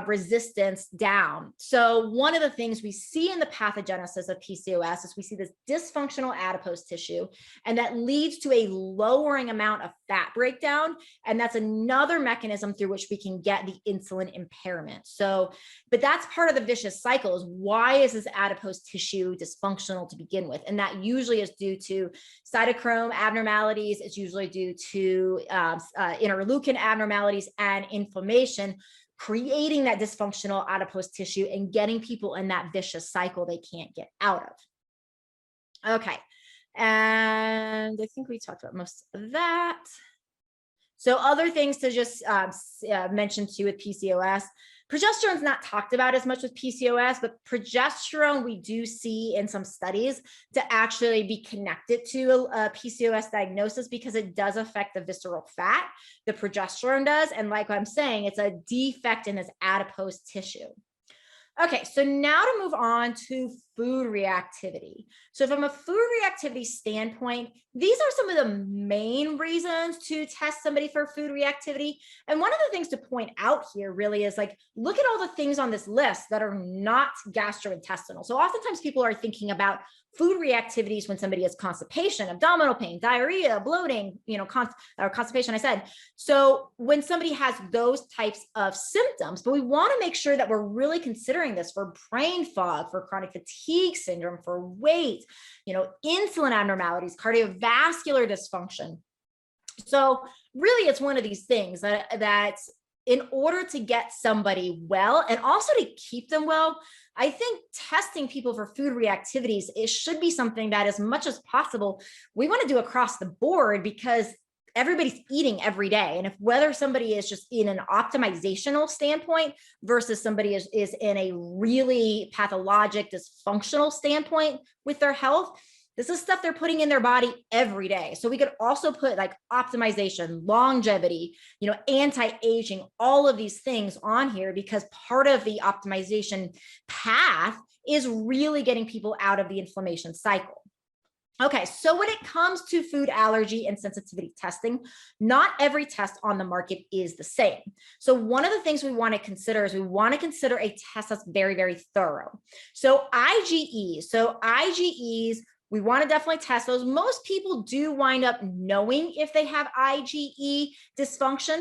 resistance down. So one of the things we see in the pathogenesis of PCOS is we see this dysfunctional adipose tissue, and that leads to a lowering amount of fat breakdown. And that's another mechanism through which we can get the insulin impairment. So, but that's part of the vicious cycle, is why is this adipose tissue dysfunctional to begin with? And that usually is due to cytochrome abnormalities. It's usually due to interleukin abnormalities and inflammation, creating that dysfunctional adipose tissue and getting people in that vicious cycle they can't get out of. Okay, and I think we talked about most of that. So other things to just mention too with PCOS, progesterone's not talked about as much with PCOS, but progesterone we do see in some studies to actually be connected to a PCOS diagnosis, because it does affect the visceral fat, the progesterone does. And like I'm saying, it's a defect in this adipose tissue. Okay, so now to move on to food reactivity. So from a food reactivity standpoint, these are some of the main reasons to test somebody for food reactivity. And one of the things to point out here really is like, look at all the things on this list that are not gastrointestinal. So oftentimes people are thinking about food reactivities when somebody has constipation, abdominal pain, diarrhea, bloating, or constipation, I said. So when somebody has those types of symptoms, but we want to make sure that we're really considering this for brain fog, for chronic fatigue syndrome, for weight, insulin abnormalities, cardiovascular dysfunction. So really, it's one of these things that in order to get somebody well and also to keep them well, I think testing people for food reactivities, it should be something that, as much as possible, we want to do across the board, because everybody's eating every day. And if whether somebody is just in an optimizational standpoint versus somebody is in a really pathologic, dysfunctional standpoint with their health, this is stuff they're putting in their body every day. So we could also put like optimization, longevity, anti-aging, all of these things on here, because part of the optimization path is really getting people out of the inflammation cycle. Okay, so when it comes to food allergy and sensitivity testing, not every test on the market is the same. So one of the things we want to consider is we want to consider a test that's very, very thorough. So IgEs, we want to definitely test those. Most people do wind up knowing if they have IgE dysfunction,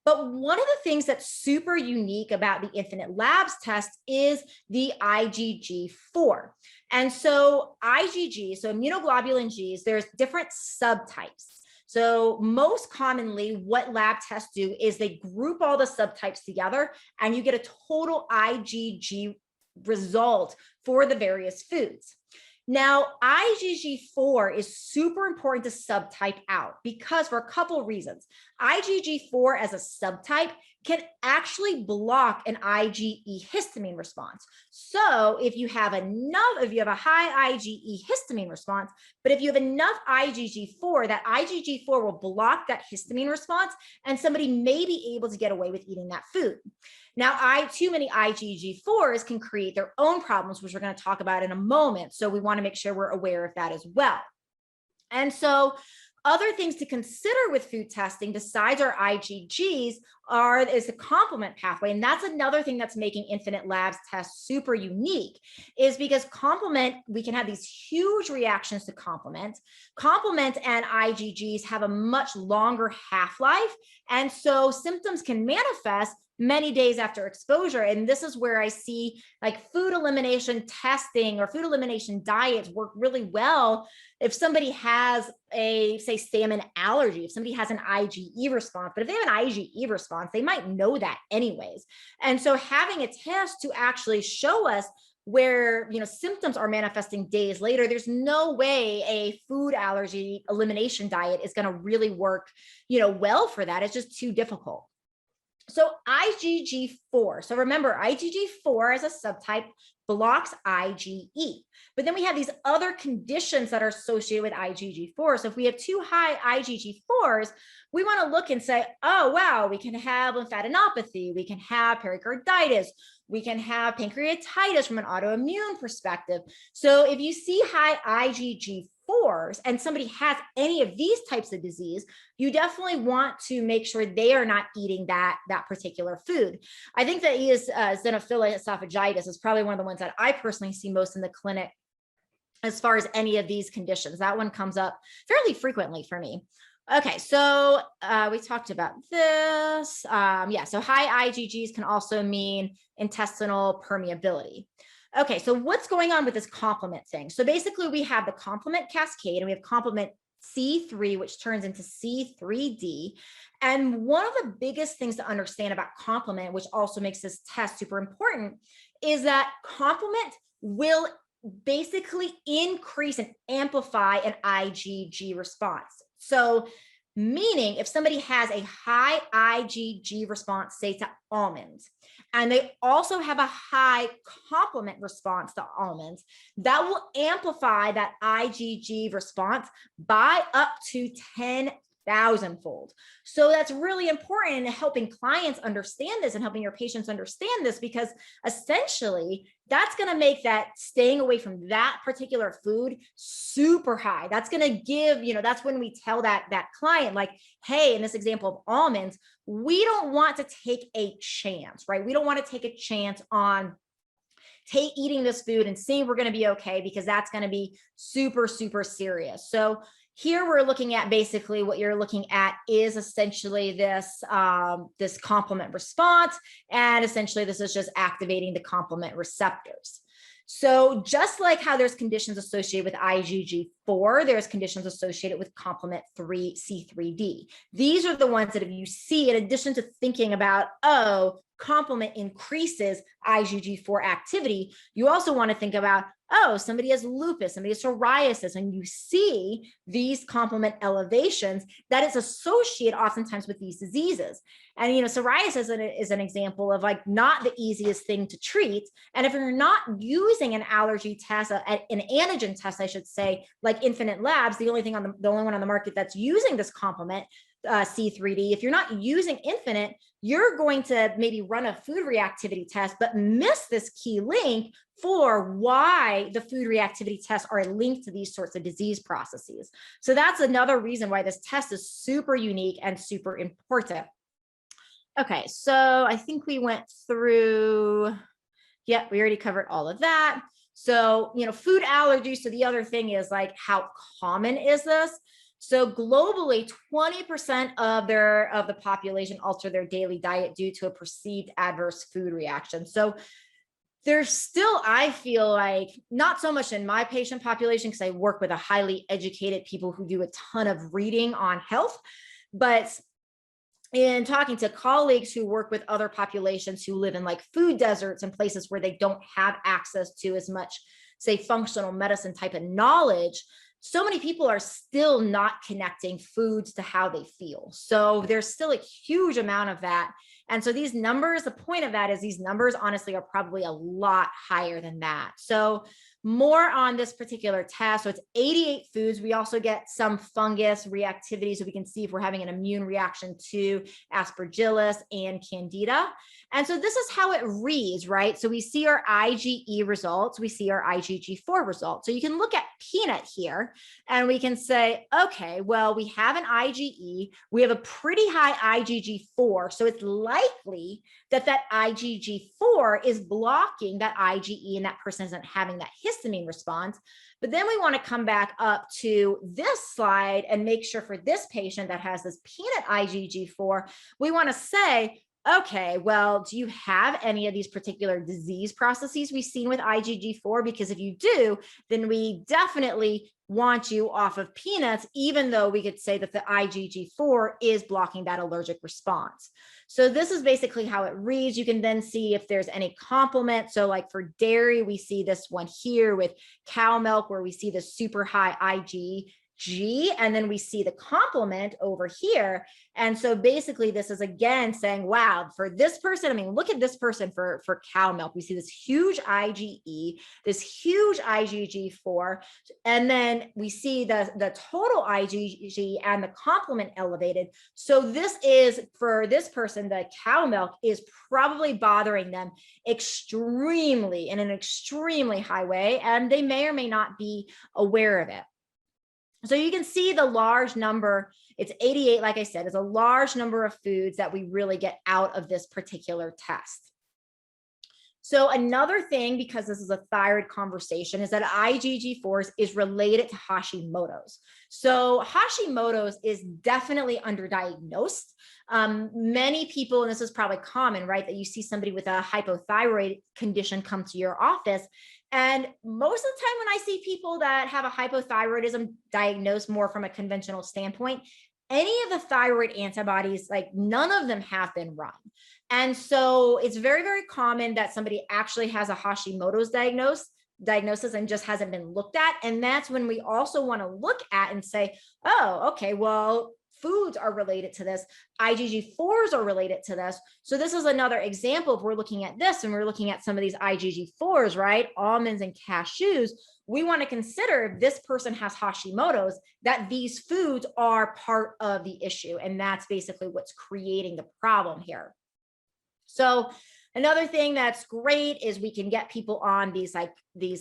But one of the things that's super unique about the Infinite Labs test is the IgG4. And so IgG, so immunoglobulin Gs, there's different subtypes. So most commonly what lab tests do is they group all the subtypes together and you get a total IgG result for the various foods. Now, IgG4 is super important to subtype out because for a couple of reasons. IgG4 as a subtype can actually block an IgE histamine response. So if you have a high IgE histamine response, but if you have enough IgG4, that IgG4 will block that histamine response and somebody may be able to get away with eating that food. Now, too many IgG4s can create their own problems, which we're going to talk about in a moment. So we want to make sure we're aware of that as well. And other things to consider with food testing besides our IgGs is the complement pathway. And that's another thing that's making Infinite Labs tests super unique, is because complement, we can have these huge reactions to complement. Complement and IgGs have a much longer half-life. And so symptoms can manifest many days after exposure. And this is where I see like food elimination testing or food elimination diets work really well if somebody has say salmon allergy, if somebody has an IgE response. But if they have an IgE response, they might know that anyways. And so having a test to actually show us where symptoms are manifesting days later, there's no way a food allergy elimination diet is going to really work well for that. It's just too difficult. So IgG4, so remember IgG4 as a subtype blocks IgE, but then we have these other conditions that are associated with IgG4. So if we have too high IgG4s, we want to look and say, oh, wow, we can have lymphadenopathy, we can have pericarditis, we can have pancreatitis from an autoimmune perspective. So if you see high IgG4s and somebody has any of these types of disease, you definitely want to make sure they are not eating that particular food. I think that eosinophilic esophagitis is probably one of the ones that I personally see most in the clinic as far as any of these conditions. That one comes up fairly frequently for me. Okay, so we talked about this. So high IgGs can also mean intestinal permeability. Okay, so what's going on with this complement thing? So basically we have the complement cascade and we have complement C3, which turns into C3D. And one of the biggest things to understand about complement, which also makes this test super important, is that complement will basically increase and amplify an IgG response. So meaning if somebody has a high IgG response, say to almonds, and they also have a high complement response to almonds, that will amplify that IgG response by up to 10,000-fold. So that's really important in helping clients understand this and helping your patients understand this, because essentially that's going to make that staying away from that particular food super high. That's going to give, that's when we tell that client, like, hey, in this example of almonds, we don't want to take a chance, right? We don't want to take a chance on eating this food and seeing we're going to be okay, because that's going to be super, super serious. So here we're looking at basically what you're looking at is essentially this complement response. And essentially this is just activating the complement receptors. So just like how there's conditions associated with IgG4, there's conditions associated with complement C3D. These are the ones that if you see, in addition to thinking about, oh, complement increases IgG4 activity, you also want to think about, oh, somebody has lupus, somebody has psoriasis, and you see these complement elevations, that it's associated oftentimes with these diseases. And, psoriasis is an example of like not the easiest thing to treat. And if you're not using an allergy test, an antigen test, I should say, like Infinite Labs, the only one on the market that's using this complement, C3D, if you're not using Infinite, you're going to maybe run a food reactivity test, but miss this key link for why the food reactivity tests are linked to these sorts of disease processes. So that's another reason why this test is super unique and super important. Okay, so I think we went through, we already covered all of that. So, food allergies. So the other thing is like, how common is this? So globally, 20% of the population alter their daily diet due to a perceived adverse food reaction. So there's still, I feel like, not so much in my patient population because I work with a highly educated people who do a ton of reading on health, but in talking to colleagues who work with other populations who live in like food deserts and places where they don't have access to as much, say, functional medicine type of knowledge, so many people are still not connecting foods to how they feel. So there's still a huge amount of that. And so these numbers, the point of that is these numbers honestly are probably a lot higher than that. So more on this particular test. So it's 88 foods. We also get some fungus reactivity. So we can see if we're having an immune reaction to aspergillus and candida. And so this is how it reads, right? So we see our IgE results. We see our IgG4 results. So you can look at peanut here and we can say, okay, well, we have an IgE. We have a pretty high IgG4. So it's likely that IgG4 is blocking that IgE and that person isn't having that histamine response. But then we want to come back up to this slide and make sure for this patient that has this peanut IgG4, we want to say, okay, well, do you have any of these particular disease processes we've seen with IgG4? Because if you do, then we definitely want you off of peanuts, even though we could say that the IgG4 is blocking that allergic response. So this is basically how it reads. You can then see if there's any complement. So like for dairy, we see this one here with cow milk where we see the super high IgG, and then we see the complement over here. And so basically this is again saying, wow, for this person, I mean, look at this person for cow milk. We see this huge IgE, this huge IgG4, and then we see the total IgG and the complement elevated. So this is, for this person, the cow milk is probably bothering them extremely, in an extremely high way, and they may or may not be aware of it. So you can see the large number, it's 88, like I said, is a large number of foods that we really get out of this particular test. So another thing, because this is a thyroid conversation, is that IgG4 is related to Hashimoto's. So Hashimoto's is definitely underdiagnosed. Many people, and this is probably common, right, that you see somebody with a hypothyroid condition come to your office. And most of the time when I see people that have a hypothyroidism diagnosed more from a conventional standpoint, any of the thyroid antibodies, like none of them have been run. And so it's very, very common that somebody actually has a Hashimoto's diagnosis and just hasn't been looked at. And that's when we also want to look at and say, oh, okay, well, foods are related to this. IgG4s are related to this. So this is another example. If we're looking at this and we're looking at some of these IgG4s, right? Almonds and cashews, we want to consider if this person has Hashimoto's, that these foods are part of the issue. And that's basically what's creating the problem here. So another thing that's great is we can get people on these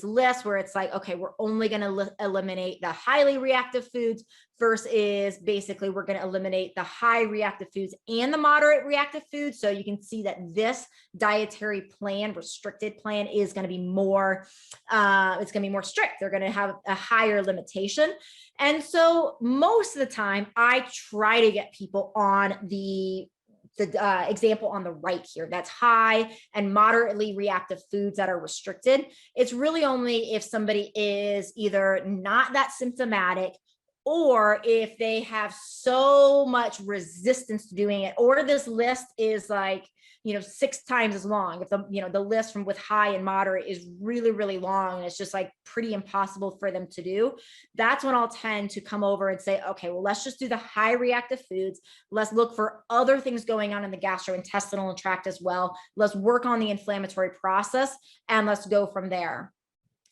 lists where it's like, okay, we're only going to eliminate the highly reactive foods versus basically we're going to eliminate the high reactive foods and the moderate reactive foods. So you can see that this dietary plan, restricted plan, is going to be more, it's going to be more strict. They're going to have a higher limitation. And so most of the time I try to get people on the example on the right here, that's high and moderately reactive foods that are restricted. It's really only if somebody is either not that symptomatic, or if they have so much resistance to doing it, or this list is like, 6 times as long. If the list from with high and moderate is really, really long, and it's just like pretty impossible for them to do, that's when I'll tend to come over and say, okay, well, let's just do the high reactive foods. Let's look for other things going on in the gastrointestinal tract as well. Let's work on the inflammatory process and let's go from there.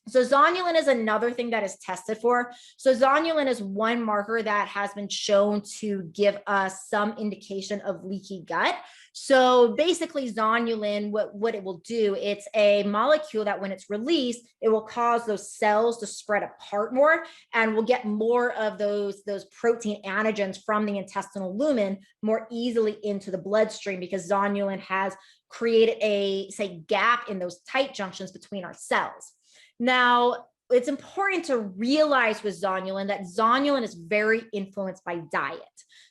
So zonulin is another thing that is tested for. So zonulin is one marker that has been shown to give us some indication of leaky gut. So basically zonulin, what it will do, it's a molecule that when it's released, it will cause those cells to spread apart more, and we'll get more of those protein antigens from the intestinal lumen more easily into the bloodstream, because zonulin has created a, say, gap in those tight junctions between our cells. Now, it's important to realize with zonulin that zonulin is very influenced by diet.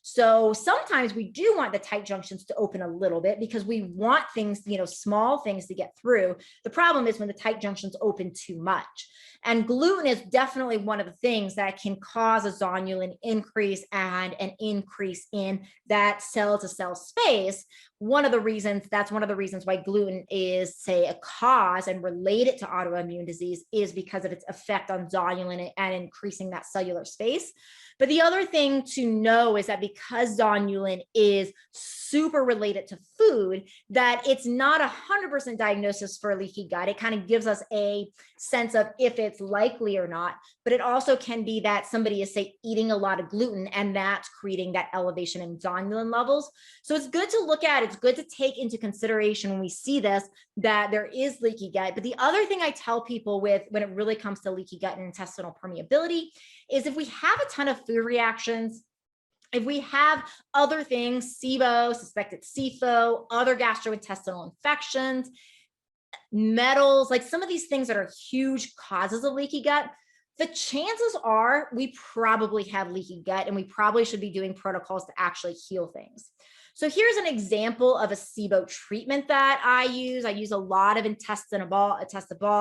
So sometimes we do want the tight junctions to open a little bit because we want things, small things to get through. The problem is when the tight junctions open too much. And gluten is definitely one of the things that can cause a zonulin increase and an increase in that cell to cell space. That's one of the reasons why gluten is, say, a cause and related to autoimmune disease is because of its effect on zonulin and increasing that cellular space. But the other thing to know is that because zonulin is super related to food, that it's not 100% diagnosis for leaky gut. It kind of gives us a sense of if it's likely or not, but it also can be that somebody is, say, eating a lot of gluten and that's creating that elevation in zonulin levels. So it's good to look at, it's good to take into consideration when we see this, that there is leaky gut. But the other thing I tell people when it really comes to leaky gut and intestinal permeability is if we have a ton of food reactions, if we have other things, SIBO, suspected SIFO, other gastrointestinal infections, metals, like some of these things that are huge causes of leaky gut, the chances are we probably have leaky gut and we probably should be doing protocols to actually heal things. So here's an example of a SIBO treatment that I use. I use a lot of intestinal.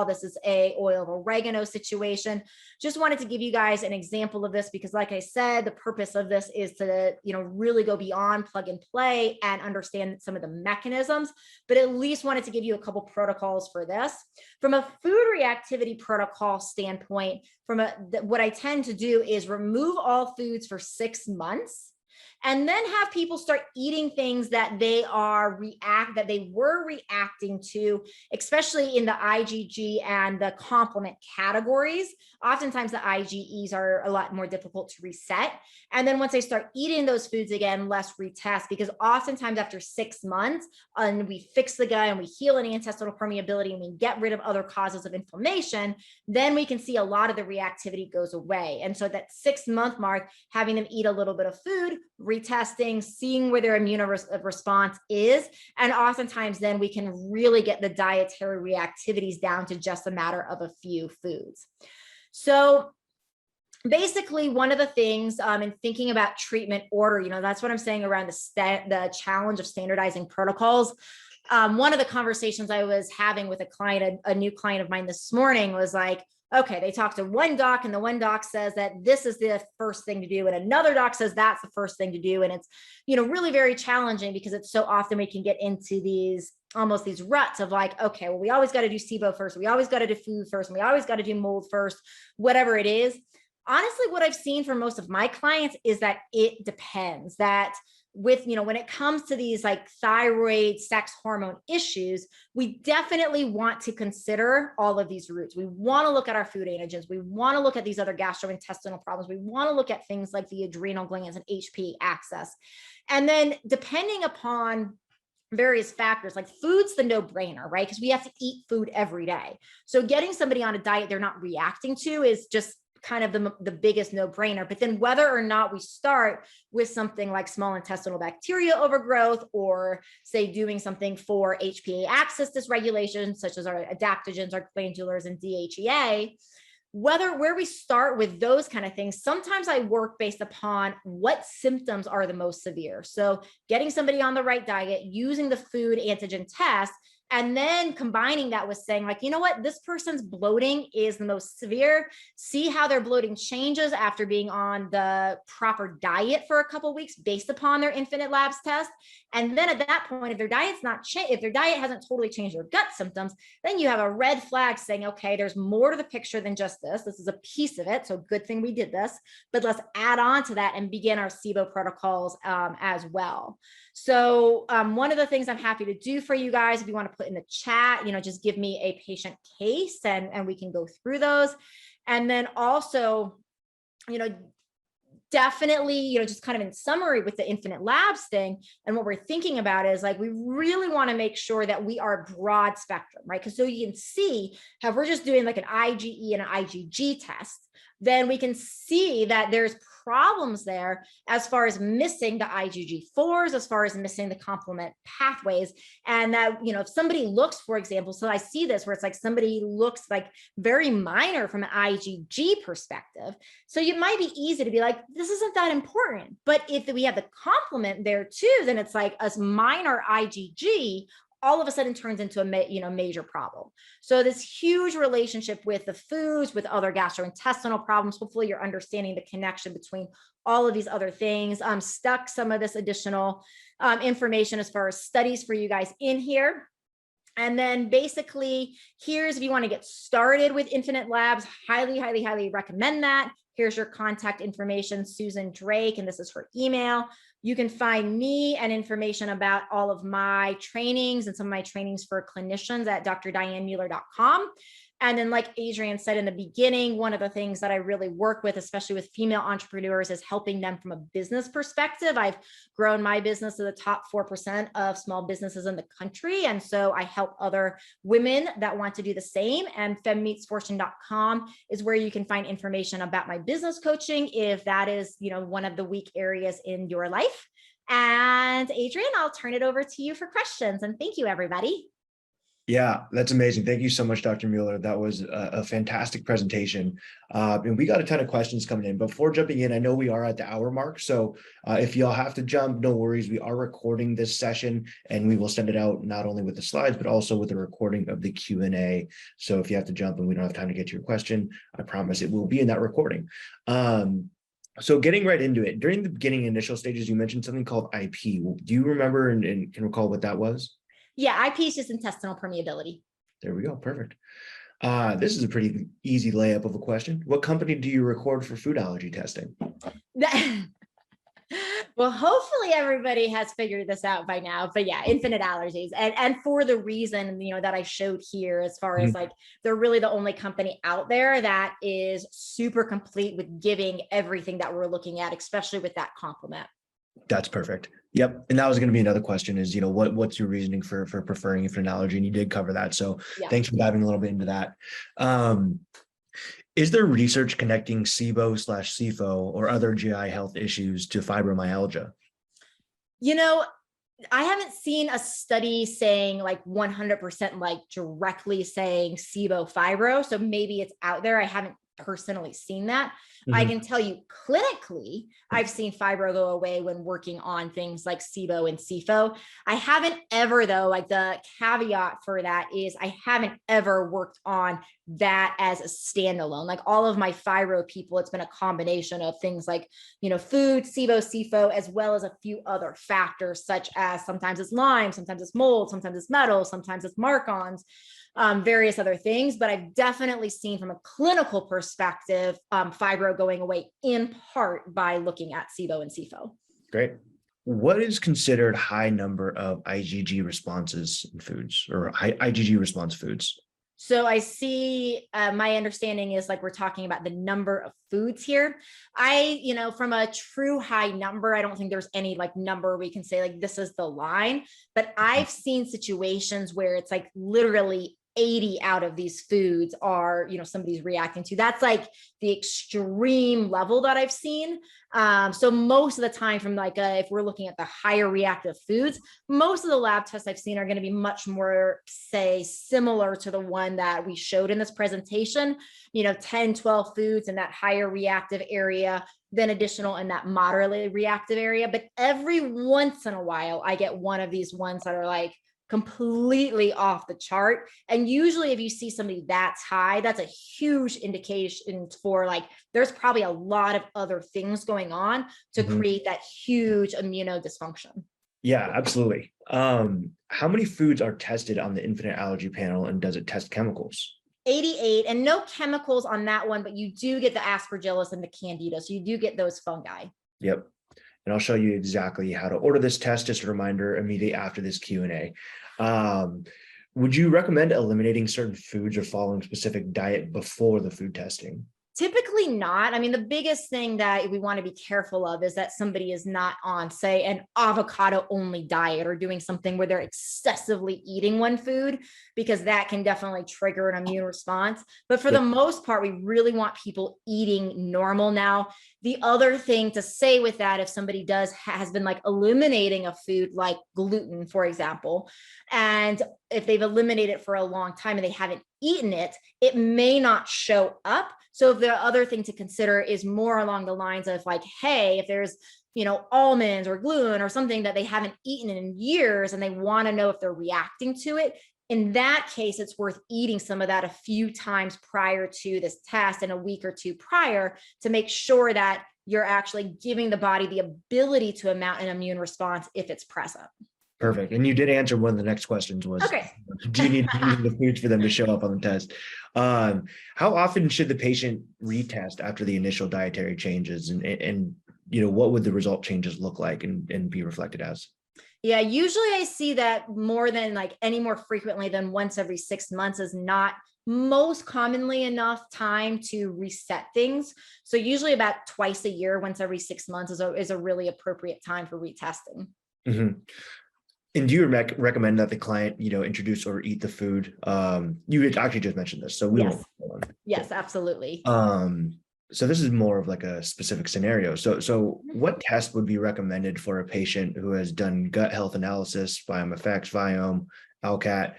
This is a oil of oregano situation. Just wanted to give you guys an example of this because, like I said, the purpose of this is to, really go beyond plug and play and understand some of the mechanisms, but at least wanted to give you a couple protocols for this. From a food reactivity protocol standpoint, what I tend to do is remove all foods for 6 months. And then have people start eating things that they were reacting to, especially in the IgG and the complement categories. Oftentimes the IgEs are a lot more difficult to reset. And then once they start eating those foods again, less retest, because oftentimes after 6 months, and we fix the gut and we heal any intestinal permeability and we get rid of other causes of inflammation, then we can see a lot of the reactivity goes away. And so that 6-month mark, having them eat a little bit of food, retesting, seeing where their immune response is. And oftentimes then we can really get the dietary reactivities down to just a matter of a few foods. So basically, one of the things in thinking about treatment order, that's what I'm saying around the challenge of standardizing protocols. One of the conversations I was having with a new client of mine this morning was like, okay, they talked to one doc and the one doc says that this is the first thing to do. And another doc says that's the first thing to do. And it's, really very challenging because it's so often we can get into these ruts of like, okay, well, we always got to do SIBO first. We always got to do food first. And we always got to do mold first, whatever it is. Honestly, what I've seen for most of my clients is that it depends. That with, when it comes to these like thyroid, sex hormone issues, we definitely want to consider all of these roots. We want to look at our food antigens. We want to look at these other gastrointestinal problems. We want to look at things like the adrenal glands and HPA axis. And then depending upon various factors, like food's the no-brainer, right? Because we have to eat food every day. So getting somebody on a diet they're not reacting to is just kind of the biggest no-brainer. But then whether or not we start with something like small intestinal bacteria overgrowth, or say doing something for HPA axis dysregulation, such as our adaptogens, our glandulars, and DHEA, where we start with those kind of things, sometimes I work based upon what symptoms are the most severe. So getting somebody on the right diet, using the food antigen test, and then combining that with saying like, this person's bloating is the most severe. See how their bloating changes after being on the proper diet for a couple of weeks based upon their Infinite Labs test. And then at that point, if their diet hasn't totally changed their gut symptoms, then you have a red flag saying, okay, there's more to the picture than just this. This is a piece of it. So good thing we did this, but let's add on to that and begin our SIBO protocols as well. So one of the things I'm happy to do for you guys, if you want to put in the chat, just give me a patient case and we can go through those. And then also, definitely, just kind of in summary with the Infinite Labs thing, and what we're thinking about is like, we really want to make sure that we are broad spectrum, right? Because so you can see how we're just doing like an IgE and an IgG test then we can see that there's problems there as far as missing the IgG4s, as far as missing the complement pathways. And that, if somebody looks, for example, so I see this where it's like somebody looks like very minor from an IgG perspective. So it might be easy to be like, this isn't that important. But if we have the complement there too, then it's like a minor IgG all of a sudden turns into a major problem. So this huge relationship with the foods, with other gastrointestinal problems. Hopefully you're understanding the connection between all of these other things. Stuck some of this additional information as far as studies for you guys in here. And then basically here's, if you want to get started with Infinite Labs, highly, highly, highly recommend that. Here's your contact information, Susan Drake, and this is her email. You can find me and information about all of my trainings and some of my trainings for clinicians at drdianemueller.com. And then, like Adrienne said in the beginning, one of the things that I really work with, especially with female entrepreneurs, is helping them from a business perspective. I've grown my business to the top 4% of small businesses in the country. And so I help other women that want to do the same. And femmeetsfortune.com is where you can find information about my business coaching, if that is, one of the weak areas in your life. And Adrienne, I'll turn it over to you for questions. And thank you, everybody. Yeah, that's amazing. Thank you so much, Dr. Mueller. That was a fantastic presentation. And we got a ton of questions coming in. Before jumping in, I know we are at the hour mark. So if y'all have to jump, no worries. We are recording this session and we will send it out not only with the slides, but also with a recording of the Q&A. So if you have to jump and we don't have time to get to your question, I promise it will be in that recording. So getting right into it, during the beginning initial stages, you mentioned something called IP. Do you remember and can recall what that was? Yeah, IP is just intestinal permeability. There we go. Perfect. This is a pretty easy layup of a question. What company do you record for food allergy testing? Well, hopefully everybody has figured this out by now, but yeah, Infinite Allergies. And for the reason, that I showed here, as far as like, they're really the only company out there that is super complete with giving everything that we're looking at, especially with that complement. That's perfect. Yep. And that was going to be another question is, what's your reasoning for preferring infinite allergy? And you did cover that. So yeah. Thanks for diving a little bit into that. Is there research connecting SIBO/SIFO or other GI health issues to fibromyalgia? I haven't seen a study saying like 100% like directly saying SIBO fibro. So maybe it's out there. I haven't personally seen that. I can tell you clinically, I've seen fibro go away when working on things like SIBO and SIFO. I haven't ever, though, like the caveat for that is I haven't ever worked on that as a standalone. Like all of my fibro people, it's been a combination of things like, food, SIBO, SIFO, as well as a few other factors, such as sometimes it's Lyme, sometimes it's mold, sometimes it's metal, sometimes it's Marcons. Various other things, but I've definitely seen from a clinical perspective, fibro going away in part by looking at SIBO and SIFO. Great. What is considered high number of IgG responses in foods or IgG response foods? So I see, my understanding is like, we're talking about the number of foods here. From a true high number, I don't think there's any like number we can say like, this is the line, but I've seen situations where it's like literally 80 out of these foods are, somebody's reacting to. That's like the extreme level that I've seen. So most of the time from like, if we're looking at the higher reactive foods, most of the lab tests I've seen are going to be much more, say, similar to the one that we showed in this presentation, 10, 12 foods in that higher reactive area, then additional in that moderately reactive area. But every once in a while, I get one of these ones that are like, completely off the chart. And usually if you see somebody that's high, that's a huge indication for like, there's probably a lot of other things going on to create that huge immunodysfunction. Yeah, absolutely. How many foods are tested on the Infinite Allergy panel, and does it test chemicals? 88, and no chemicals on that one, but you do get the Aspergillus and the Candida. So you do get those fungi. Yep. And I'll show you exactly how to order this test. Just a reminder, immediately after this Q&A. Would you recommend eliminating certain foods or following specific diet before the food testing? Typically not. I mean, the biggest thing that we want to be careful of is that somebody is not on, say, an avocado only diet or doing something where they're excessively eating one food, because that can definitely trigger an immune response. But for the most part, we really want people eating normal. Now, the other thing to say with that, if somebody has been like eliminating a food like gluten, for example, and if they've eliminated it for a long time and they haven't eaten it, it may not show up. So the other thing to consider is more along the lines of like, hey, if there's, almonds or gluten or something that they haven't eaten in years and they want to know if they're reacting to it, in that case, it's worth eating some of that a few times prior to this test and a week or two prior to make sure that you're actually giving the body the ability to mount an immune response if it's present. Perfect. And you did answer one of the next questions was, okay. Do you need to use the foods for them to show up on the test? How often should the patient retest after the initial dietary changes, and what would the result changes look like and be reflected as? Yeah, usually I see that more than like any more frequently than once every 6 months is not most commonly enough time to reset things. So usually about twice a year, once every 6 months is a really appropriate time for retesting. Mm-hmm. And do you recommend that the client, introduce or eat the food? You actually just mentioned this, so we yes. won't. Yes, absolutely. So this is more of like a specific scenario. So what test would be recommended for a patient who has done gut health analysis, BiomeFX, Viome, ALCAT,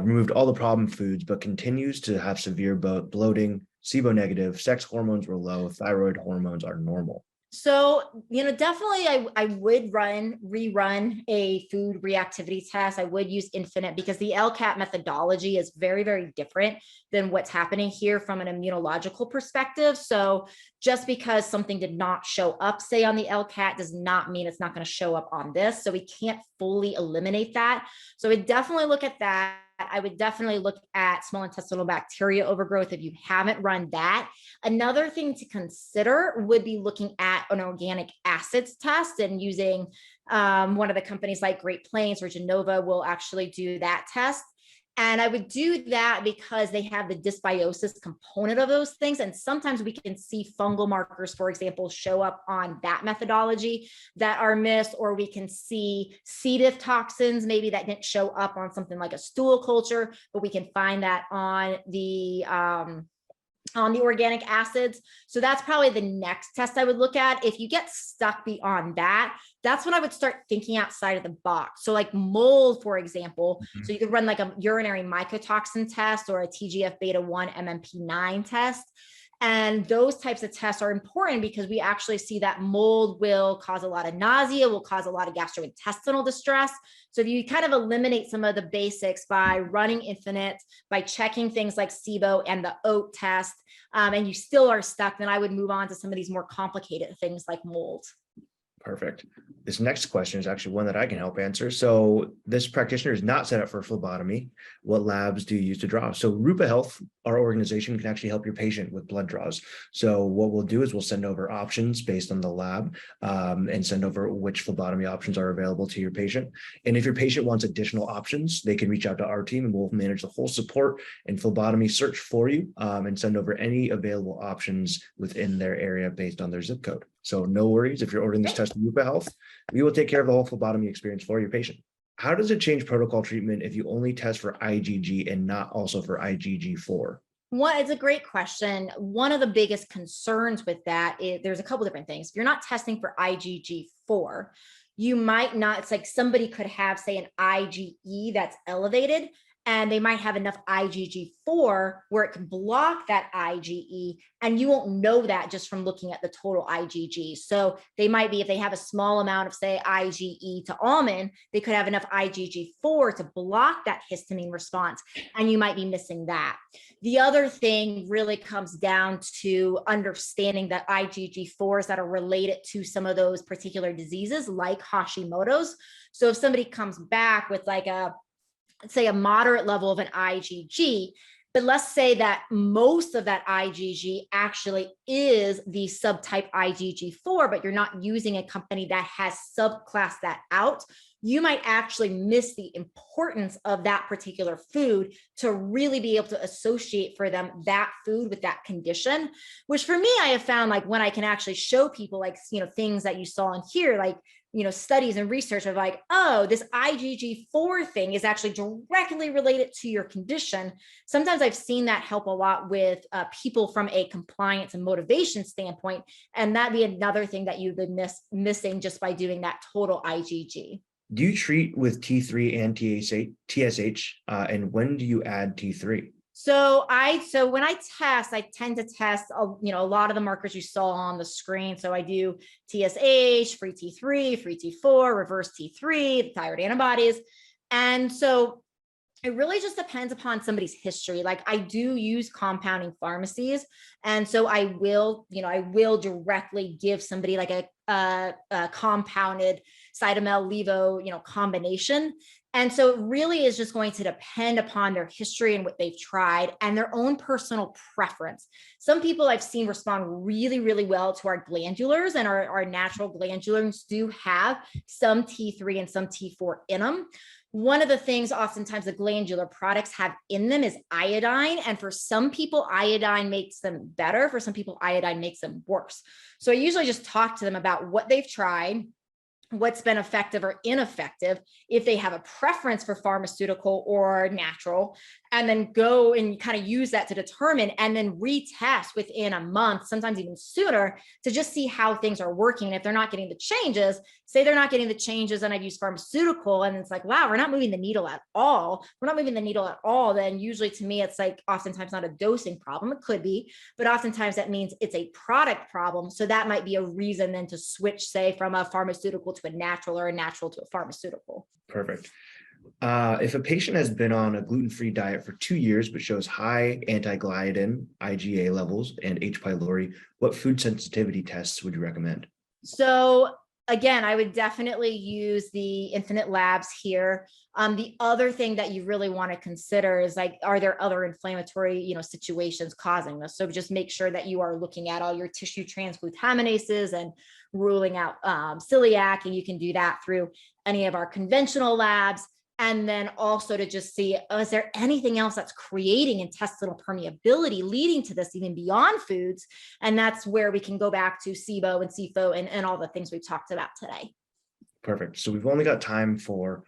removed all the problem foods, but continues to have severe bloating, SIBO negative, sex hormones were low, thyroid hormones are normal? So, definitely I would rerun a food reactivity test. I would use Infinite because the LCAT methodology is very, very different than what's happening here from an immunological perspective. So just because something did not show up, say on the LCAT, does not mean it's not going to show up on this. So we can't fully eliminate that. So I definitely look at that. I would definitely look at small intestinal bacteria overgrowth if you haven't run that. Another thing to consider would be looking at an organic acids test and using one of the companies like Great Plains or Genova will actually do that test. And I would do that because they have the dysbiosis component of those things. And sometimes we can see fungal markers, for example, show up on that methodology that are missed, or we can see C. diff toxins, maybe that didn't show up on something like a stool culture, but we can find that on the organic acids. So that's probably the next test I would look at. If you get stuck beyond that, that's when I would start thinking outside of the box. So like mold, for example, so you could run like a urinary mycotoxin test or a TGF beta 1 MMP9 test. And those types of tests are important because we actually see that mold will cause a lot of nausea, will cause a lot of gastrointestinal distress. So if you kind of eliminate some of the basics by running Infinite, by checking things like SIBO and the OAT test, and you still are stuck, then I would move on to some of these more complicated things like mold. Perfect. This next question is actually one that I can help answer. So this practitioner is not set up for phlebotomy. What labs do you use to draw? So Rupa Health, our organization, can actually help your patient with blood draws. So what we'll do is we'll send over options based on the lab and send over which phlebotomy options are available to your patient. And if your patient wants additional options, they can reach out to our team and we'll manage the whole support and phlebotomy search for you and send over any available options within their area based on their zip code. So no worries, if you're ordering this test from Rupa Health, we will take care of the whole phlebotomy experience for your patient. How does it change protocol treatment if you only test for IgG and not also for IgG4? It's a great question. One of the biggest concerns with that is there's a couple different things. If you're not testing for IgG4, you might not, it's like somebody could have, say, an IgE that's elevated, and they might have enough IgG4 where it can block that IgE, and you won't know that just from looking at the total IgG. So they might be, if they have a small amount of, say, IgE to almond, they could have enough IgG4 to block that histamine response, and you might be missing that. The other thing really comes down to understanding that IgG4s that are related to some of those particular diseases like Hashimoto's. So if somebody comes back with like say a moderate level of an IgG, but let's say that most of that IgG actually is the subtype IgG4, but you're not using a company that has subclassed that out, you might actually miss the importance of that particular food to really be able to associate for them that food with that condition, which for me, I have found like when I can actually show people like, things that you saw in here, like, studies and research of like, oh, this IgG4 thing is actually directly related to your condition. Sometimes I've seen that help a lot with people from a compliance and motivation standpoint. And that'd be another thing that you've been missing just by doing that total IgG. Do you treat with T3 and TSH? And when do you add T3? So when I test, I tend to test, a lot of the markers you saw on the screen. So I do TSH, free T3, free T4, reverse T3, the thyroid antibodies. And so it really just depends upon somebody's history. Like I do use compounding pharmacies. And so I will directly give somebody like a compounded cytomel levo, combination. And so it really is just going to depend upon their history and what they've tried and their own personal preference. Some people I've seen respond really, really well to our glandulars, and our natural glandulars do have some T3 and some T4 in them. One of the things oftentimes the glandular products have in them is iodine. And for some people, iodine makes them better. For some people, iodine makes them worse. So I usually just talk to them about what they've tried, what's been effective or ineffective, if they have a preference for pharmaceutical or natural, and then go and kind of use that to determine and then retest within a month, sometimes even sooner, to just see how things are working. And if they're not getting the changes, say they're not getting the changes and I've used pharmaceutical and it's like, wow, we're not moving the needle at all. We're not moving the needle at all. Then usually to me, it's like oftentimes not a dosing problem. It could be, but oftentimes that means it's a product problem. So that might be a reason then to switch, say, from a pharmaceutical to a natural or a natural to a pharmaceutical. Perfect. If a patient has been on a gluten-free diet for 2 years, but shows high anti-gliadin, IgA levels, and H. pylori, what food sensitivity tests would you recommend? So again, I would definitely use the Infinite Labs here. The other thing that you really want to consider is like, are there other inflammatory, situations causing this? So just make sure that you are looking at all your tissue transglutaminases and ruling out celiac, and you can do that through any of our conventional labs. And then also to just see, is there anything else that's creating intestinal permeability leading to this even beyond foods? And that's where we can go back to SIBO and SIFO and all the things we've talked about today. Perfect. So we've only got time for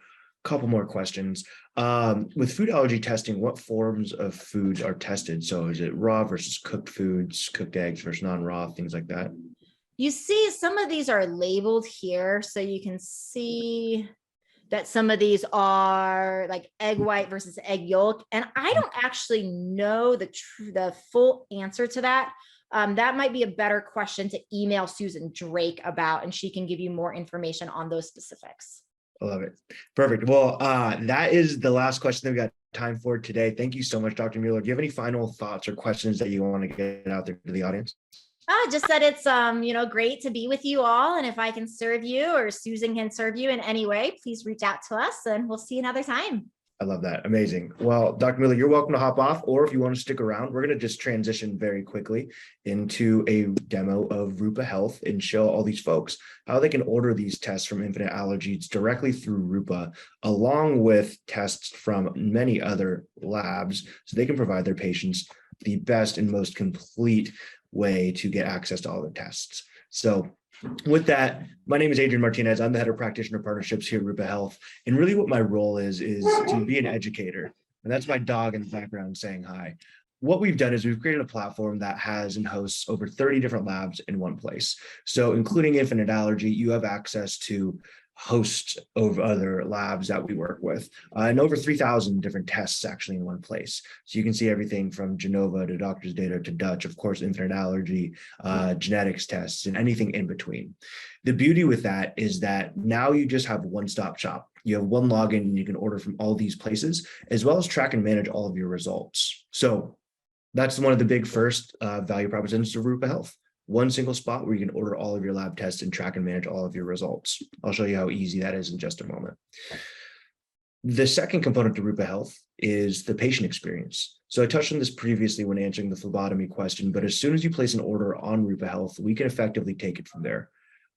a couple more questions. With food allergy testing, what forms of foods are tested? So is it raw versus cooked foods, cooked eggs versus non-raw, things like that? You see some of these are labeled here. So you can see that some of these are like egg white versus egg yolk. And I don't actually know the full answer to that. That might be a better question to email Susan Drake about, and she can give you more information on those specifics. I love it. Perfect. Well, that is the last question that we got time for today. Thank you so much, Dr. Mueller. Do you have any final thoughts or questions that you want to get out there to the audience? Just that it's, great to be with you all. And if I can serve you or Susan can serve you in any way, please reach out to us and we'll see you another time. I love that. Amazing. Well, Dr. Mueller, you're welcome to hop off, or if you want to stick around, we're going to just transition very quickly into a demo of Rupa Health and show all these folks how they can order these tests from Infinite Allergies directly through Rupa, along with tests from many other labs, so they can provide their patients the best and most complete way to get access to all their tests. So with that, my name is Adrian Martinez. I'm the head of practitioner partnerships here at Rupa Health. And really what my role is to be an educator. And that's my dog in the background saying hi. What we've done is we've created a platform that has and hosts over 30 different labs in one place. So including Infinite Allergy, you have access to host of other labs that we work with, and over 3,000 different tests actually in one place. So you can see everything from Genova to Doctor's Data to Dutch, of course, Infinite Allergy, genetics tests, and anything in between. The beauty with that is that now you just have one-stop shop. You have one login and you can order from all these places, as well as track and manage all of your results. So that's one of the big first value propositions of Rupa Health. One single spot where you can order all of your lab tests and track and manage all of your results. I'll show you how easy that is in just a moment. The second component to Rupa Health is the patient experience. So I touched on this previously when answering the phlebotomy question, but as soon as you place an order on Rupa Health, we can effectively take it from there.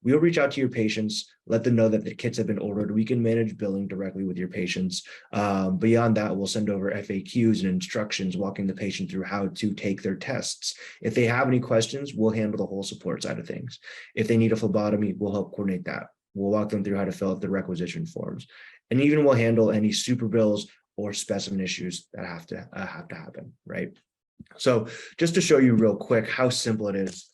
We'll reach out to your patients, let them know that the kits have been ordered. We can manage billing directly with your patients. Beyond that, we'll send over FAQs and instructions walking the patient through how to take their tests. If they have any questions, we'll handle the whole support side of things. If they need a phlebotomy, we'll help coordinate that. We'll walk them through how to fill out the requisition forms. And even we'll handle any super bills or specimen issues that have to happen, right? So just to show you real quick how simple it is,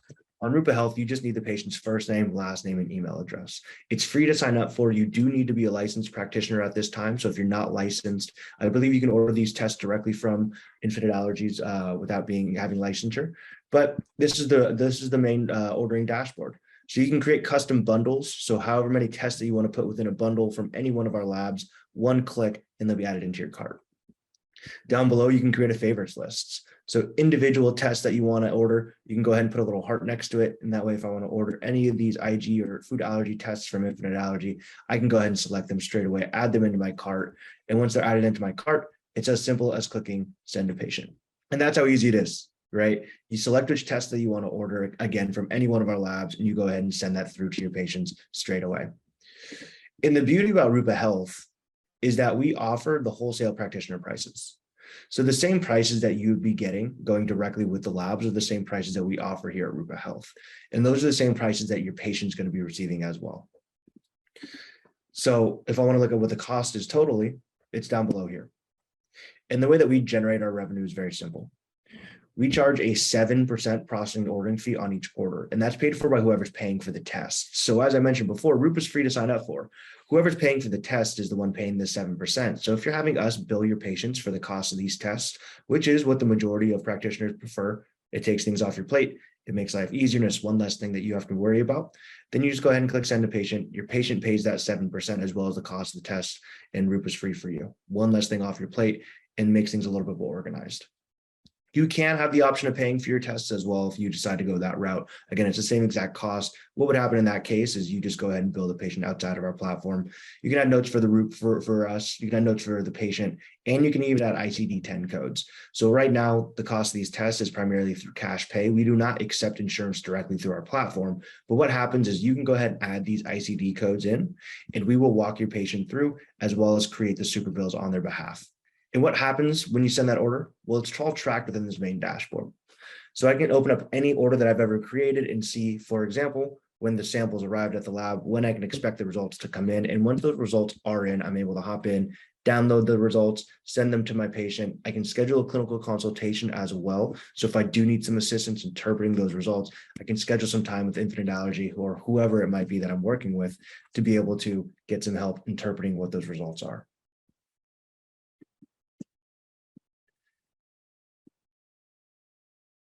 on Rupa Health, you just need the patient's first name, last name, and email address. It's free to sign up for. You do need to be a licensed practitioner at this time. So if you're not licensed, I believe you can order these tests directly from Infinite Allergies without having licensure. But this is the main ordering dashboard. So you can create custom bundles. So however many tests that you want to put within a bundle from any one of our labs, one click, and they'll be added into your cart. Down below, you can create a favorites list. So individual tests that you want to order, you can go ahead and put a little heart next to it. And that way, if I want to order any of these IG or food allergy tests from Infinite Allergy, I can go ahead and select them straight away, add them into my cart. And once they're added into my cart, it's as simple as clicking send to patient. And that's how easy it is, right? You select which test that you want to order, again, from any one of our labs, and you go ahead and send that through to your patients straight away. And the beauty about Rupa Health is that we offer the wholesale practitioner prices. So the same prices that you would be getting going directly with the labs are the same prices that we offer here at Rupa Health. And those are the same prices that your patient's going to be receiving as well. So if I want to look at what the cost is totally, it's down below here. And the way that we generate our revenue is very simple. We charge a 7% processing ordering fee on each order, and that's paid for by whoever's paying for the test. So as I mentioned before, Rupa's free to sign up for. Whoever's paying for the test is the one paying the 7%. So if you're having us bill your patients for the cost of these tests, which is what the majority of practitioners prefer, it takes things off your plate. It makes life easier, and it's one less thing that you have to worry about. Then you just go ahead and click send to patient. Your patient pays that 7% as well as the cost of the test, and Rupa's free for you. One less thing off your plate and makes things a little bit more organized. You can have the option of paying for your tests as well if you decide to go that route. Again, it's the same exact cost. What would happen in that case is you just go ahead and bill the patient outside of our platform. You can add notes for the for us. You can add notes for the patient, and you can even add ICD-10 codes. So right now, the cost of these tests is primarily through cash pay. We do not accept insurance directly through our platform. But what happens is you can go ahead and add these ICD codes in, and we will walk your patient through as well as create the super bills on their behalf. And what happens when you send that order? Well, it's all tracked within this main dashboard. So I can open up any order that I've ever created and see, for example, when the samples arrived at the lab, when I can expect the results to come in. And once those results are in, I'm able to hop in, download the results, send them to my patient. I can schedule a clinical consultation as well. So if I do need some assistance interpreting those results, I can schedule some time with Infinite Allergy or whoever it might be that I'm working with to be able to get some help interpreting what those results are.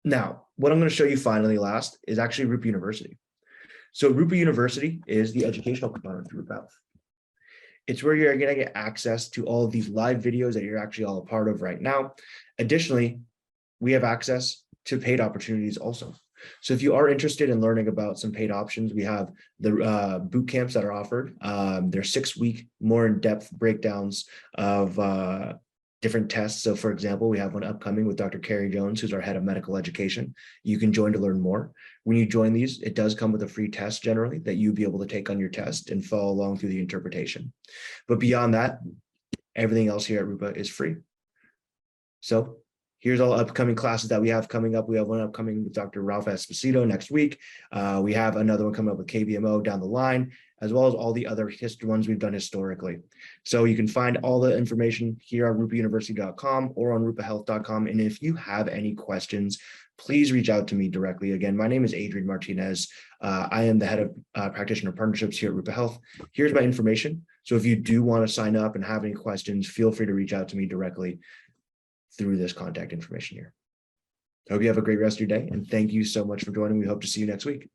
Now, what I'm going to show you finally last is actually Rupa University. So Rupa University is the educational component of Rupa Health. It's where you're going to get access to all of these live videos that you're actually all a part of right now. Additionally, we have access to paid opportunities also. So if you are interested in learning about some paid options, we have the boot camps that are offered. They're 6-week, more in-depth breakdowns of different tests. So for example, we have one upcoming with Dr. Carrie Jones, who's our head of medical education. You can join to learn more. When you join these, it does come with a free test generally that you'll be able to take on your test and follow along through the interpretation. But beyond that, everything else here at Rupa is free. So here's all upcoming classes that we have coming up. We have one upcoming with Dr. Ralph Esposito next week. We have another one coming up with KBMO down the line, as well as all the other ones we've done historically. So you can find all the information here on rupauniversity.com or on rupahealth.com. And if you have any questions, please reach out to me directly. Again, my name is Adrian Martinez. I am the head of practitioner partnerships here at Rupa Health. Here's my information. So if you do want to sign up and have any questions, feel free to reach out to me directly through this contact information here. I hope you have a great rest of your day, and thank you so much for joining. We hope to see you next week.